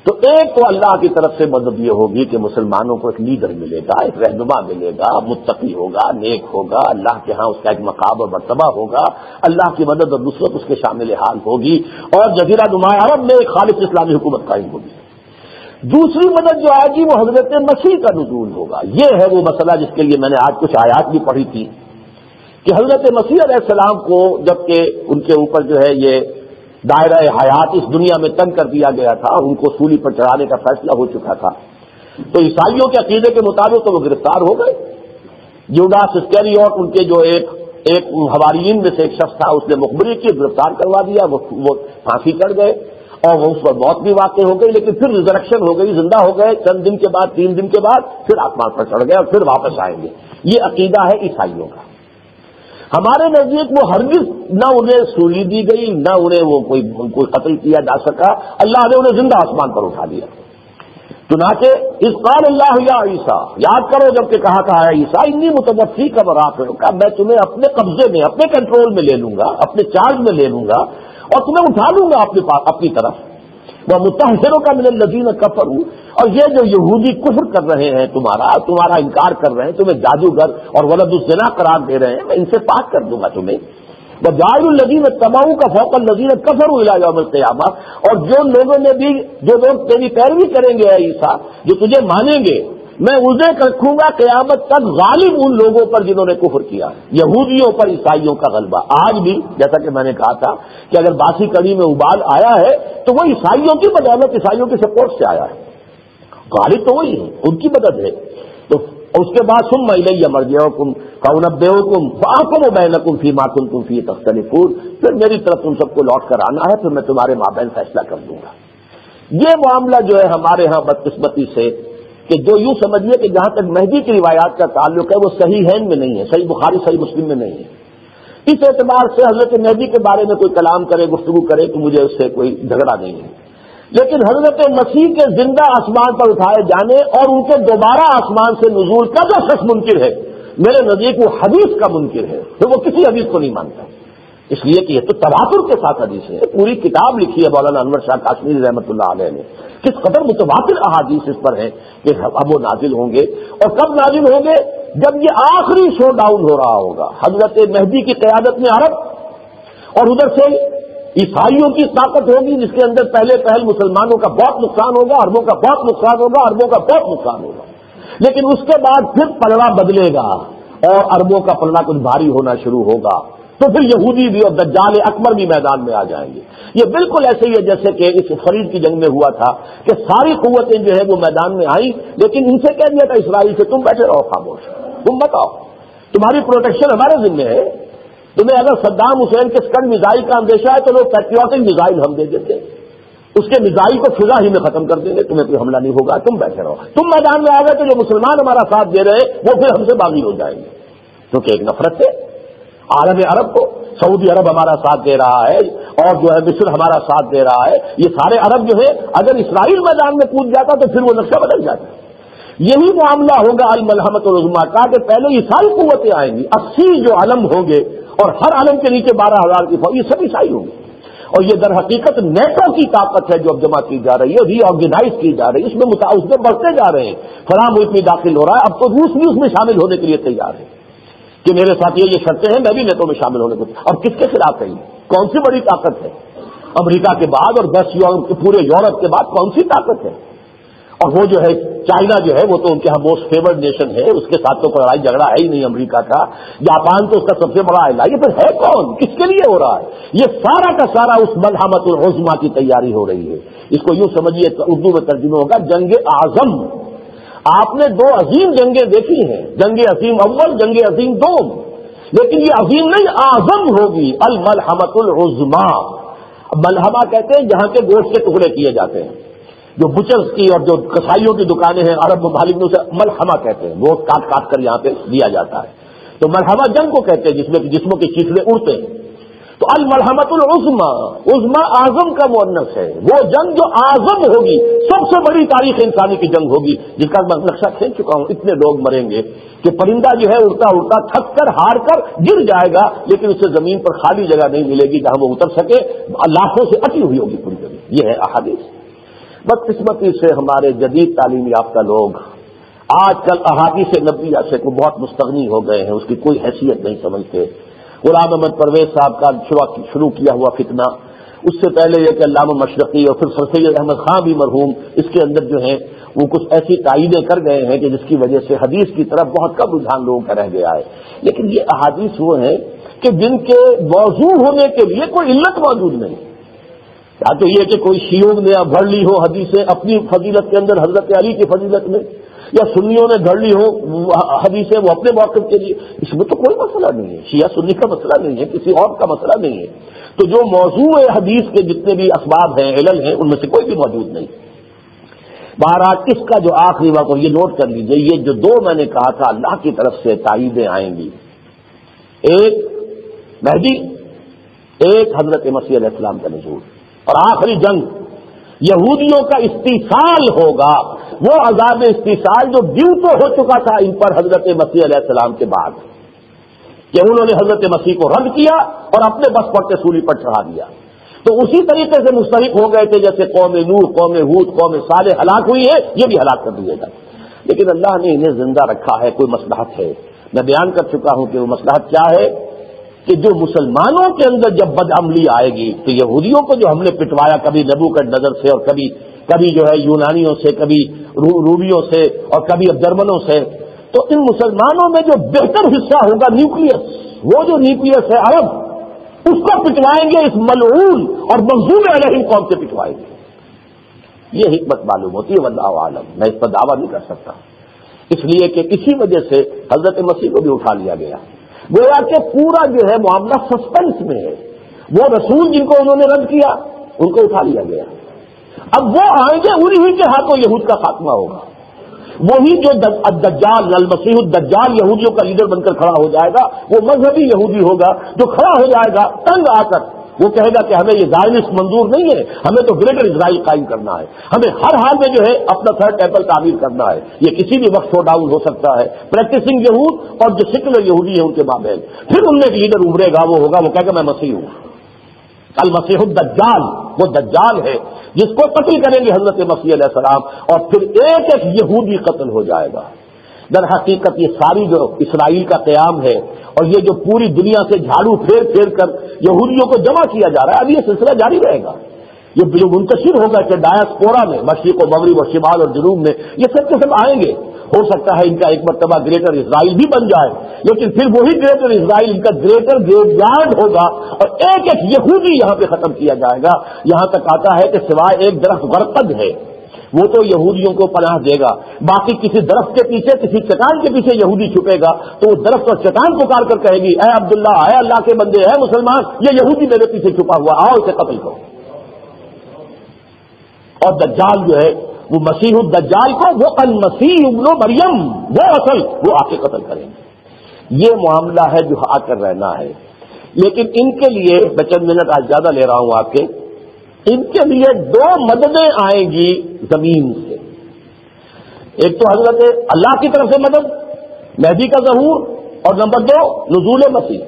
تو ایک تو اللہ کی طرف سے مدد یہ ہوگی کہ مسلمانوں کو ایک لیڈر ملے گا، ایک رہنما ملے گا، متقی ہوگا، نیک ہوگا، اللہ کے ہاں اس کا ایک مقام اور مرتبہ ہوگا، اللہ کی مدد اور نصرت اس کے شامل حال ہوگی، اور جزیرہ نما عرب میں ایک خالص اسلامی حکومت قائم ہوگی۔ دوسری مدد جو آئے گی وہ حضرت مسیح کا نزول ہوگا۔ یہ ہے وہ مسئلہ جس کے لیے میں نے آج کچھ آیات بھی پڑھی تھی کہ حضرت مسیح علیہ السلام کو جبکہ ان کے اوپر جو ہے یہ دائرہ حیات اس دنیا میں تنگ کر دیا گیا تھا، ان کو سولی پر چڑھانے کا فیصلہ ہو چکا تھا، تو عیسائیوں کے عقیدے کے مطابق تو وہ گرفتار ہو گئے۔ یوڈاس اسکریوٹ ان کے جو ایک حواریین میں سے ایک شخص تھا، اس نے مخبری کی، گرفتار کروا دیا، وہ پھانسی چڑھ گئے اور وہ اس پر موت بھی واقع ہو گئی، لیکن پھر ریزریکشن ہو گئی، زندہ ہو گئے چند دن کے بعد، 3 دن کے بعد پھر آسمان پر چڑھ گئے اور پھر واپس آئیں گے۔ یہ عقیدہ ہے عیسائیوں کا۔ ہمارے نزدیک وہ ہرگز نہ انہیں سولی دی گئی، نہ انہیں وہ کوئی قتل کیا جا سکا، اللہ نے انہیں زندہ آسمان پر اٹھا دیا۔ چنانچہ اس قال اللہ یا عیسیٰ، یاد کرو جب کہ کہا تھا عیسیٰ انی متوفی کا ورافعک، میں تمہیں اپنے قبضے میں، اپنے کنٹرول میں لے لوں گا، اپنے چارج میں لے لوں گا اور تمہیں اٹھا لوں گا اپنی طرف۔ وہ متحروں کا من الذین کفروا، اور یہ جو یہودی کفر کر رہے ہیں، تمہارا انکار کر رہے ہیں، تمہیں جادوگر اور ولد الزنا قرار دے رہے ہیں، میں ان سے پاک کر دوں گا تمہیں۔ وجاعل الذین اتبعوا کا فوق الذین کفروا الی یوم القیامہ، اور جو لوگ تیری پیروی کریں گے اے عیسیٰ، جو تجھے مانیں گے، میں اسے رکھوں گا قیامت تک غالب ان لوگوں پر جنہوں نے کفر کیا، یہودیوں پر عیسائیوں کا غلبہ۔ آج بھی جیسا کہ میں نے کہا تھا کہ اگر باسی کڑی میں ابال آیا ہے تو وہ عیسائیوں کی بدولت، عیسائیوں کی سپورٹ سے آیا ہے، غالب تو وہی ہے، ان کی مدد ہے۔ تو اس کے بعد ثم الی مرجعکم فانبئکم واحکم بینکم فیما کنتم فیہ تختلفون، پھر میری طرف تم سب کو لوٹ کر آنا ہے، پھر میں تمہارے مابین فیصلہ کر دوں گا۔ یہ معاملہ جو ہے ہمارے ہاں بدقسمتی سے کہ جو یوں سمجھیے کہ جہاں تک مہدی کی روایات کا تعلق ہے وہ صحیحین میں نہیں ہے، صحیح بخاری صحیح مسلم میں نہیں ہے۔ اس اعتبار سے حضرت مہدی کے بارے میں کوئی کلام کرے، گفتگو کرے تو مجھے اس سے کوئی جھگڑا نہیں ہے، لیکن حضرت مسیح کے زندہ آسمان پر اٹھائے جانے اور ان کے دوبارہ آسمان سے نزول کا جو شخص منکر ہے، میرے نزدیک وہ حدیث کا منکر ہے، تو وہ کسی حدیث کو نہیں مانتا، اس لیے کہ یہ تو تواتر کے ساتھ حدیث ہے۔ پوری کتاب لکھی ہے مولانا انور شاہ کاشمیری رحمۃ اللہ علیہ نے، کس قدر متواتر احادیث اس پر ہیں کہ اب وہ نازل ہوں گے، اور کب نازل ہوں گے جب یہ آخری شو ڈاؤن ہو رہا ہوگا، حضرت مہدی کی قیادت میں عرب، اور ادھر سے عیسائیوں کی طاقت ہوگی جس کے اندر پہل مسلمانوں کا بہت نقصان ہوگا، عربوں کا بہت نقصان ہوگا، عربوں کا بہت نقصان ہوگا، لیکن اس کے بعد پھر پلڑا بدلے گا اور عربوں کا پلڑا کچھ بھاری ہونا شروع ہوگا، تو پھر یہودی بھی اور دجال اکبر بھی میدان میں آ جائیں گے۔ یہ بالکل ایسے ہی ہے جیسے کہ اس فرید کی جنگ میں ہوا تھا کہ ساری قوتیں جو ہے وہ میدان میں آئیں، لیکن ان سے کہہ دیا تھا اسرائیل سے تم بیٹھے رہو خاموش، تم بتاؤ، تمہاری پروٹیکشن ہمارے ذمہ ہے، تمہیں اگر صدام حسین کے اسکڈ میزائل کا اندیشہ ہے تو لوگ پیٹریوٹک میزائل ہم دے دیتے، اس کے میزائل کو فضا ہی میں ختم کر دیں گے، تمہیں کوئی حملہ نہیں ہوگا، تم بیٹھے رہو۔ تم میدان میں آ گئے تو جو مسلمان ہمارا ساتھ دے رہے ہیں وہ پھر ہم سے باغی ہو جائیں گے، کیونکہ ایک نفرت سے عالم عرب کو، سعودی عرب ہمارا ساتھ دے رہا ہے اور جو ہے مصر ہمارا ساتھ دے رہا ہے، یہ سارے عرب جو ہے اگر اسرائیل میدان میں کود جاتا تو پھر وہ نقشہ بدل جاتا۔ یہی معاملہ ہوگا الملحمۃ العظمیٰ کا کہ پہلے یہ ساری قوتیں آئیں گی، 80 جو علم ہوں گے اور ہر علم کے نیچے 12,000 کی فوج، یہ سب عیسائی ہوں گے، اور یہ در حقیقت نیٹو کی طاقت ہے جو اب جمع کی جا رہی ہے، ری آرگنائز کی جا رہی ہے، اس میں بڑھتے جا رہے ہیں، فلاں ملک میں داخل ہو رہا ہے، اب تو روس بھی اس میں شامل ہونے کے لیے تیار ہے کہ میرے ساتھ یہ شرطیں ہیں، میں بھی نیٹو میں شامل ہونے کو، اور کس کے خلاف ہے؟ کون سی بڑی طاقت ہے؟ امریکا کے بعد اور 10 پورے یورپ کے بعد کون سی طاقت ہے؟ اور وہ جو ہے چائنا جو ہے وہ تو ان کے یہاں موسٹ فیورڈ نیشن ہے، اس کے ساتھ تو کوئی لڑائی جھگڑا ہے ہی نہیں امریکہ کا، جاپان تو اس کا سب سے بڑا علاقہ، یہ پھر ہے کون؟ کس کے لیے ہو رہا ہے؟ یہ سارا کا سارا اس ملحمۃ العظمیٰ کی تیاری ہو رہی ہے۔ اس کو یوں سمجھیے، اردو میں ترجمہ ہوگا جنگ اعظم۔ آپ نے 2 عظیم جنگیں دیکھی ہیں، جنگ عظیم اول، جنگ عظیم دوم، لیکن یہ عظیم نہیں اعظم ہوگی، الملحمۃ العظمیٰ۔ ملحمہ کہتے ہیں جہاں کے گوشت کے ٹکڑے کیے جاتے ہیں، جو بچرز کی اور جو کسائیوں کی دکانیں ہیں عرب ممالک میں اسے ملحمہ کہتے ہیں، گوشت کاٹ کاٹ کر یہاں پہ دیا جاتا ہے، تو ملحمہ جنگ کو کہتے ہیں جس میں جسموں کے چیخلے اڑتے ہیں۔ تو الملحمۃ العظمیٰ، عظمیٰ اعظم کا مؤنث ہے، وہ جنگ جو اعظم ہوگی، سب سے بڑی تاریخ انسانی کی جنگ ہوگی، جس کا میں نقشہ کھینچ چکا ہوں، اتنے لوگ مریں گے کہ پرندہ جو ہے اڑتا اڑتا تھک کر ہار کر گر جائے گا، لیکن اسے زمین پر خالی جگہ نہیں ملے گی جہاں وہ اتر سکے، لاکھوں سے اٹی ہوئی ہوگی پوری زمین۔ یہ ہے احادیث۔ بدقسمتی سے ہمارے جدید تعلیم یافتہ لوگ آج کل احادیث نبویہ سے کو بہت مستغنی ہو گئے ہیں، اس کی کوئی حیثیت نہیں سمجھتے۔ غلام احمد پرویز صاحب کا شروع کیا ہوا فتنہ، اس سے پہلے یہ کہ علامہ مشرقی اور پھر سر سید احمد خان بھی مرحوم، اس کے اندر جو ہے وہ کچھ ایسی تائیدیں کر گئے ہیں کہ جس کی وجہ سے حدیث کی طرف بہت کم رجحان لوگوں کا رہ گیا ہے۔ لیکن یہ احادیث وہ ہیں کہ جن کے موضوع ہونے کے لیے کوئی علت موجود نہیں، یا تو یہ کہ کوئی شیعوں نے گھڑ لی ہو حدیثیں اپنی فضیلت کے اندر حضرت علی کی فضیلت میں، یا سنیوں نے گھڑ لی ہو حدیثیں وہ اپنے موقف کے لیے، اس میں تو کوئی مسئلہ نہیں ہے، شیعہ سنی کا مسئلہ نہیں ہے، کسی اور کا مسئلہ نہیں ہے۔ تو جو موضوع حدیث کے جتنے بھی اسباب ہیں، علل ہیں، ان میں سے کوئی بھی موجود نہیں۔ بہرحال اس کا جو آخری وقت، اور یہ نوٹ کر لیجئے، یہ جو 2 میں نے کہا تھا اللہ کی طرف سے تائیدیں آئیں گی، ایک مہدی، ایک حضرت مسیح علیہ السلام کا نزول، اور آخری جنگ یہودیوں کا استیصال ہوگا، وہ عذاب استیصال جو ڈیو تو ہو چکا تھا ان پر حضرت مسیح علیہ السلام کے بعد، کہ انہوں نے حضرت مسیح کو رد کیا اور اپنے بس پر سولی پر چڑھا دیا، تو اسی طریقے سے مستحق ہو گئے تھے جیسے قوم نوح، قوم ہود، قوم صالح ہلاک ہوئی ہے، یہ بھی ہلاک کر دیے گا۔ لیکن اللہ نے انہیں زندہ رکھا ہے، کوئی مصلحت ہے۔ میں بیان کر چکا ہوں کہ وہ مصلحت کیا ہے کہ جو مسلمانوں کے اندر جب بدعملی آئے گی تو یہودیوں کو جو ہم نے پٹوایا کبھی نبوکڈنیزر سے اور کبھی جو ہے یونانیوں سے، کبھی رومیوں سے اور کبھی اب جرمنوں سے، تو ان مسلمانوں میں جو بہتر حصہ ہوگا نیوکلیس، وہ جو نیوکلیس ہے عرب، اس کو پٹوائیں گے، اس ملعون اور منظور علیہ قوم سے پٹوائیں گے۔ یہ حکمت معلوم ہوتی ہے، واللہ عالم، میں اس پر دعویٰ نہیں کر سکتا، اس لیے کہ اسی وجہ سے حضرت مسیح کو بھی اٹھا لیا گیا، گویا کہ پورا جو ہے معاملہ سسپینس میں ہے۔ وہ رسول جن کو انہوں نے رد کیا ان کو اٹھا لیا گیا، اب وہ آئیں گے، انہی کے ہاتھوں یہود کا خاتمہ ہوگا، وہی جو الدجال المسیح الدجال یہودیوں کا لیڈر بن کر کھڑا ہو جائے گا، وہ مذہبی یہودی ہوگا جو کھڑا ہو جائے گا تنگ آ کر، وہ کہے گا کہ ہمیں یہ زائنسٹ منظور نہیں ہے، ہمیں تو گریٹر اسرائیل قائم کرنا ہے، ہمیں ہر حال میں جو ہے اپنا 3rd ٹیمپل تعمیر کرنا ہے، یہ کسی بھی وقت شو ڈاؤن ہو سکتا ہے۔ پریکٹسنگ یہود اور جو سیکولر یہودی ہے ان کے مابین پھر ان میں ایک لیڈر ابھرے گا، وہ ہوگا، وہ کہے گا میں مسیح ہوں، المسیح الدجال، وہ دجال ہے جس کو قتل کریں گے حضرت مسیح علیہ السلام، اور پھر ایک ایک یہودی قتل ہو جائے گا، در حقیقت یہ ساری جو اسرائیل کا قیام ہے اور یہ جو پوری دنیا سے جھاڑو پھیر پھیر کر یہودیوں کو جمع کیا جا رہا ہے، اب یہ سلسلہ جاری رہے گا، یہ جو منتشر ہوگا کہ ڈایاسپورا میں، مشرق و مغرب اور شمال اور جنوب میں، یہ سب کے سب آئیں گے۔ ہو سکتا ہے ان کا ایک مرتبہ گریٹر اسرائیل بھی بن جائے، لیکن پھر وہی گریٹر اسرائیل ان کا گریٹر گریو یارڈ ہوگا اور ایک ایک یہودی یہاں پہ ختم کیا جائے گا۔ یہاں تک آتا ہے کہ سوائے ایک درخت غرقد ہے، وہ تو یہودیوں کو پناہ دے گا، باقی کسی درخت کے پیچھے، کسی چٹان کے پیچھے یہودی چھپے گا تو وہ درخت اور چٹان پکار کر کہے گی، اے عبداللہ، اے اللہ کے بندے، اے مسلمان، یہ یہودی میرے پیچھے چھپا ہوا، آؤ اسے قتل کرو۔ اور دجال جو ہے وہ مسیح الدجال کو، وہ المسیح ابن مریم، وہ اصل وہ آ کے قتل کریں گے۔ یہ معاملہ ہے جو آ کر رہنا ہے، لیکن ان کے لیے میں چند منٹ آج زیادہ لے رہا ہوں آپ کے، ان کے لیے دو مددیں آئیں گی زمین سے۔ ایک تو حضرت اللہ کی طرف سے مدد، مہدی کا ظہور، اور نمبر دو نزول مسیح۔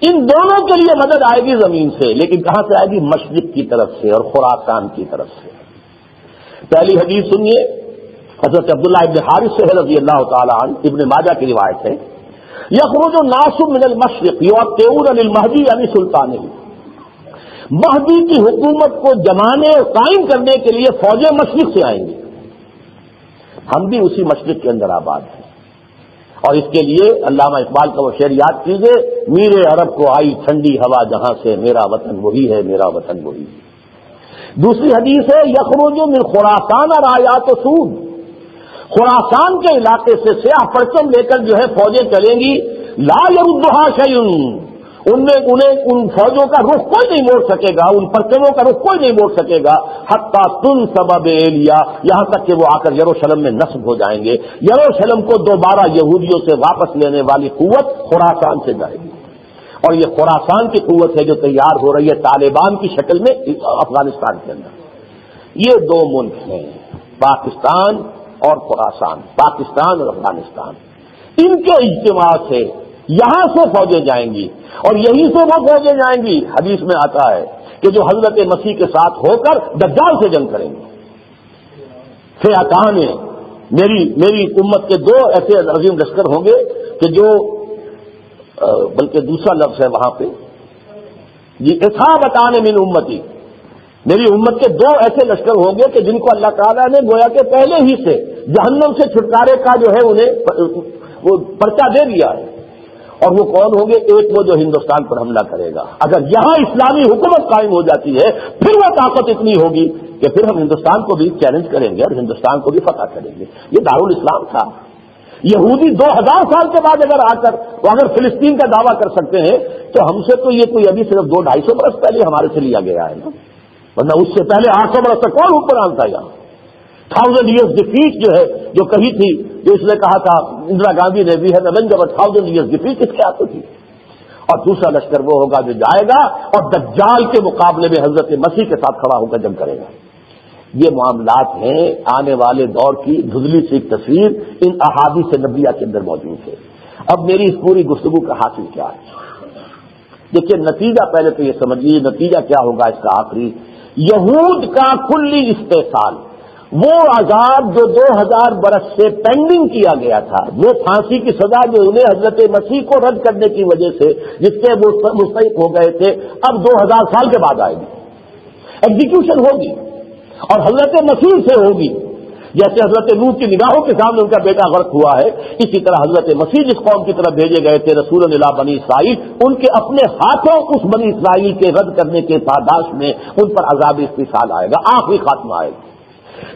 ان دونوں کے لیے مدد آئے گی زمین سے، لیکن کہاں سے آئے گی؟ مشرق کی طرف سے اور خراسان کی طرف سے۔ پہلی حدیث سنیے، حضرت عبداللہ ابن حارث سے رضی اللہ تعالی عنہ، ابن ماجہ کی روایت ہے، یخرج الناس من المشرق یعطون للمہدی یعنی سلطان، مہدی کی حکومت کو جمانے اور قائم کرنے کے لیے فوجیں مشرق سے آئیں گی۔ ہم بھی اسی مشرق کے اندر آباد ہیں، اور اس کے لیے علامہ اقبال کا وہ شعر یاد کیجیے، میرے عرب کو آئی ٹھنڈی ہوا جہاں سے، میرا وطن وہی ہے، میرا وطن وہی ہے۔ دوسری حدیث ہے، یخرج من خراسان رایات سود، خراسان کے علاقے سے سیاہ پرچم لے کر جو ہے فوجیں چلیں گی، لا یردھا شیء، ان فوجوں کا رخ کوئی نہیں موڑ سکے گا، ان پرچموں کا رخ کوئی نہیں موڑ سکے گا، حتی تنصب بإیلیا، یہاں تک کہ وہ آ کر یروشلم میں نصب ہو جائیں گے۔ یروشلم کو دوبارہ یہودیوں سے واپس لینے والی قوت خراسان سے جائے گی، اور یہ خراسان کی قوت ہے جو تیار ہو رہی ہے طالبان کی شکل میں افغانستان کے اندر۔ یہ دو ملک ہیں، پاکستان اور خراسان، پاکستان اور افغانستان، ان کے اجتماع سے یہاں سے فوجیں جائیں گی، اور یہیں سے وہ فوجیں جائیں گی، حدیث میں آتا ہے کہ جو حضرت مسیح کے ساتھ ہو کر دجال سے جنگ کریں گے۔ فئتان، میری امت کے دو ایسے عظیم لشکر ہوں گے کہ جو بلکہ دوسرا لفظ ہے وہاں پہ، یہ اصحابتان من امتی، میری امت کے دو ایسے لشکر ہوں گے کہ جن کو اللہ تعالیٰ نے گویا کہ پہلے ہی سے جہنم سے چھٹکارے کا جو ہے انہیں وہ پرچہ دے دیا ہے، اور وہ کون ہوں گے؟ ایک وہ جو ہندوستان پر حملہ کرے گا۔ اگر یہاں اسلامی حکومت قائم ہو جاتی ہے پھر وہ طاقت اتنی ہوگی کہ پھر ہم ہندوستان کو بھی چیلنج کریں گے اور ہندوستان کو بھی فتح کریں گے۔ یہ دارالاسلام تھا۔ یہودی 2000 سال کے بعد اگر آ کر وہ اگر فلسطین کا دعویٰ کر سکتے ہیں تو ہم سے تو یہ کوئی ابھی صرف 200-250 برس پہلے ہمارے سے لیا گیا ہے نا، ورنہ اس سے پہلے 800 برس تک کون حکمران تھا یہاں؟ 1000 years defeat جو ہے جو کہی تھی، جو اس نے کہا تھا اندرا گاندھی نے بھی ہے نا، 1000 years defeat کس کے ہاتھوں تھی؟ اور دوسرا لشکر وہ ہوگا جو جائے گا اور دجال کے مقابلے میں حضرت مسیح کے ساتھ کھڑا ہو کر جنگ کرے گا۔ یہ معاملات ہیں، آنے والے دور کی دھندلی سی ایک تصویر ان احادیث نبویہ کے اندر موجود ہے۔ اب میری اس پوری گفتگو کا حاصل کیا ہے؟ دیکھیے نتیجہ پہلے تو یہ سمجھیے، نتیجہ کیا ہوگا اس کا آخری، یہود کا کلی استحصال، وہ عذاب جو 2000 برس سے پینڈنگ کیا گیا تھا، وہ پھانسی کی سزا جو انہیں حضرت مسیح کو رد کرنے کی وجہ سے جس سے وہ مستحق ہو گئے تھے، اب 2000 سال کے بعد آئے گی، ایگزیکیوشن ہوگی اور حضرت مسیح سے ہوگی۔ جیسے حضرت نوح کی نگاہوں کے سامنے ان کا بیٹا غرق ہوا ہے، اسی طرح حضرت مسیح جس قوم کی طرف بھیجے گئے تھے رسول الی بنی اسرائیل، ان کے اپنے ہاتھوں اس بنی اسرائیل کے رد کرنے کے پاداش میں ان پر عذاب استحصال آئے گا، آخری خاتمہ آئے گا۔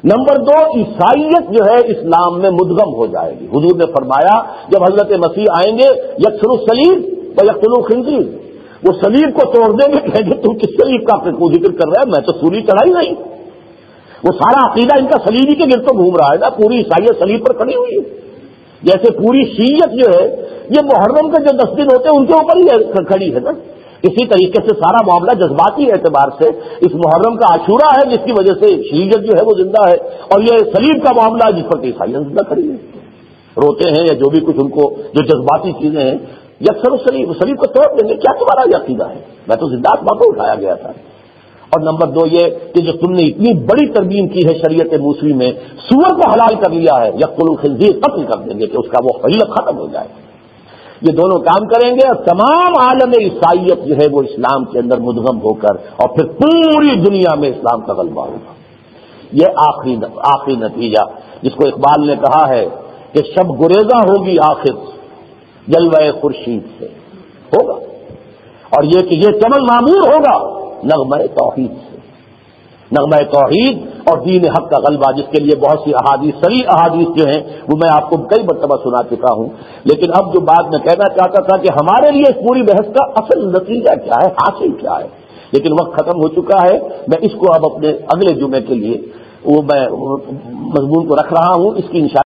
نمبر 2، عیسائیت جو ہے اسلام میں مدغم ہو جائے گی۔ حضور نے فرمایا جب حضرت مسیح آئیں گے، یکسر الصلیب و یقتل الخنزیر، وہ صلیب کو توڑ دیں گے، کہیں گے تم کس صلیب کا ذکر کر رہے ہیں، میں تو سولی چڑھائی نہیں۔ وہ سارا عقیدہ ان کا صلیبی کے گرد تو گھوم رہا ہے نا، پوری عیسائیت صلیب پر کھڑی ہوئی ہے۔ جیسے پوری شیعت جو ہے یہ محرم کے جو 10 دن ہوتے ہیں ان کے اوپر ہی کھڑی ہے نا، اسی طریقے سے سارا معاملہ جذباتی اعتبار سے اس محرم کا عاشورہ ہے جس کی وجہ سے شیعت جو ہے وہ زندہ ہے، اور یہ صلیب کا معاملہ ہے جس پر عیسائیت زندہ کھڑی ہے، روتے ہیں یا جو بھی کچھ ان کو جو جذباتی چیزیں ہیں، یکسر الصلیب، صلیب کو توڑ دیں گے، کیا تمہارا یہ عقیدہ ہے؟ میں تو زندہ آسمان کو اٹھایا گیا تھا، اور نمبر 2 یہ کہ جو تم نے اتنی بڑی ترمیم کی ہے شریعت موسوی میں، سور کو حلال کر لیا ہے، یقتل الخنزیر، قتل کر دیں گے کہ اس کا وہ فضیلت ختم ہو جائے. یہ دونوں کام کریں گے اور تمام عالم عیسائیت جو ہے وہ اسلام کے اندر مدغم ہو کر اور پھر پوری دنیا میں اسلام کا غلبہ ہوگا. یہ آخری نتیجہ جس کو اقبال نے کہا ہے کہ شب گریزاں ہوگی آخر جلوہ خورشید سے ہوگا، اور یہ کہ یہ چمن معمور ہوگا نغمہ توحید سے، نغمہ توحید اور دین حق کا غلبہ، جس کے لیے بہت سی احادیث، صحیح احادیث جو ہیں وہ میں آپ کو کئی مرتبہ سنا چکا ہوں. لیکن اب جو بات میں کہنا چاہتا تھا کہ ہمارے لیے اس پوری بحث کا اصل نتیجہ کیا ہے، حاصل کیا ہے، لیکن وقت ختم ہو چکا ہے. میں اس کو اب اپنے اگلے جمعے کے لیے وہ میں مضمون کو رکھ رہا ہوں. اس کی انشاءاللہ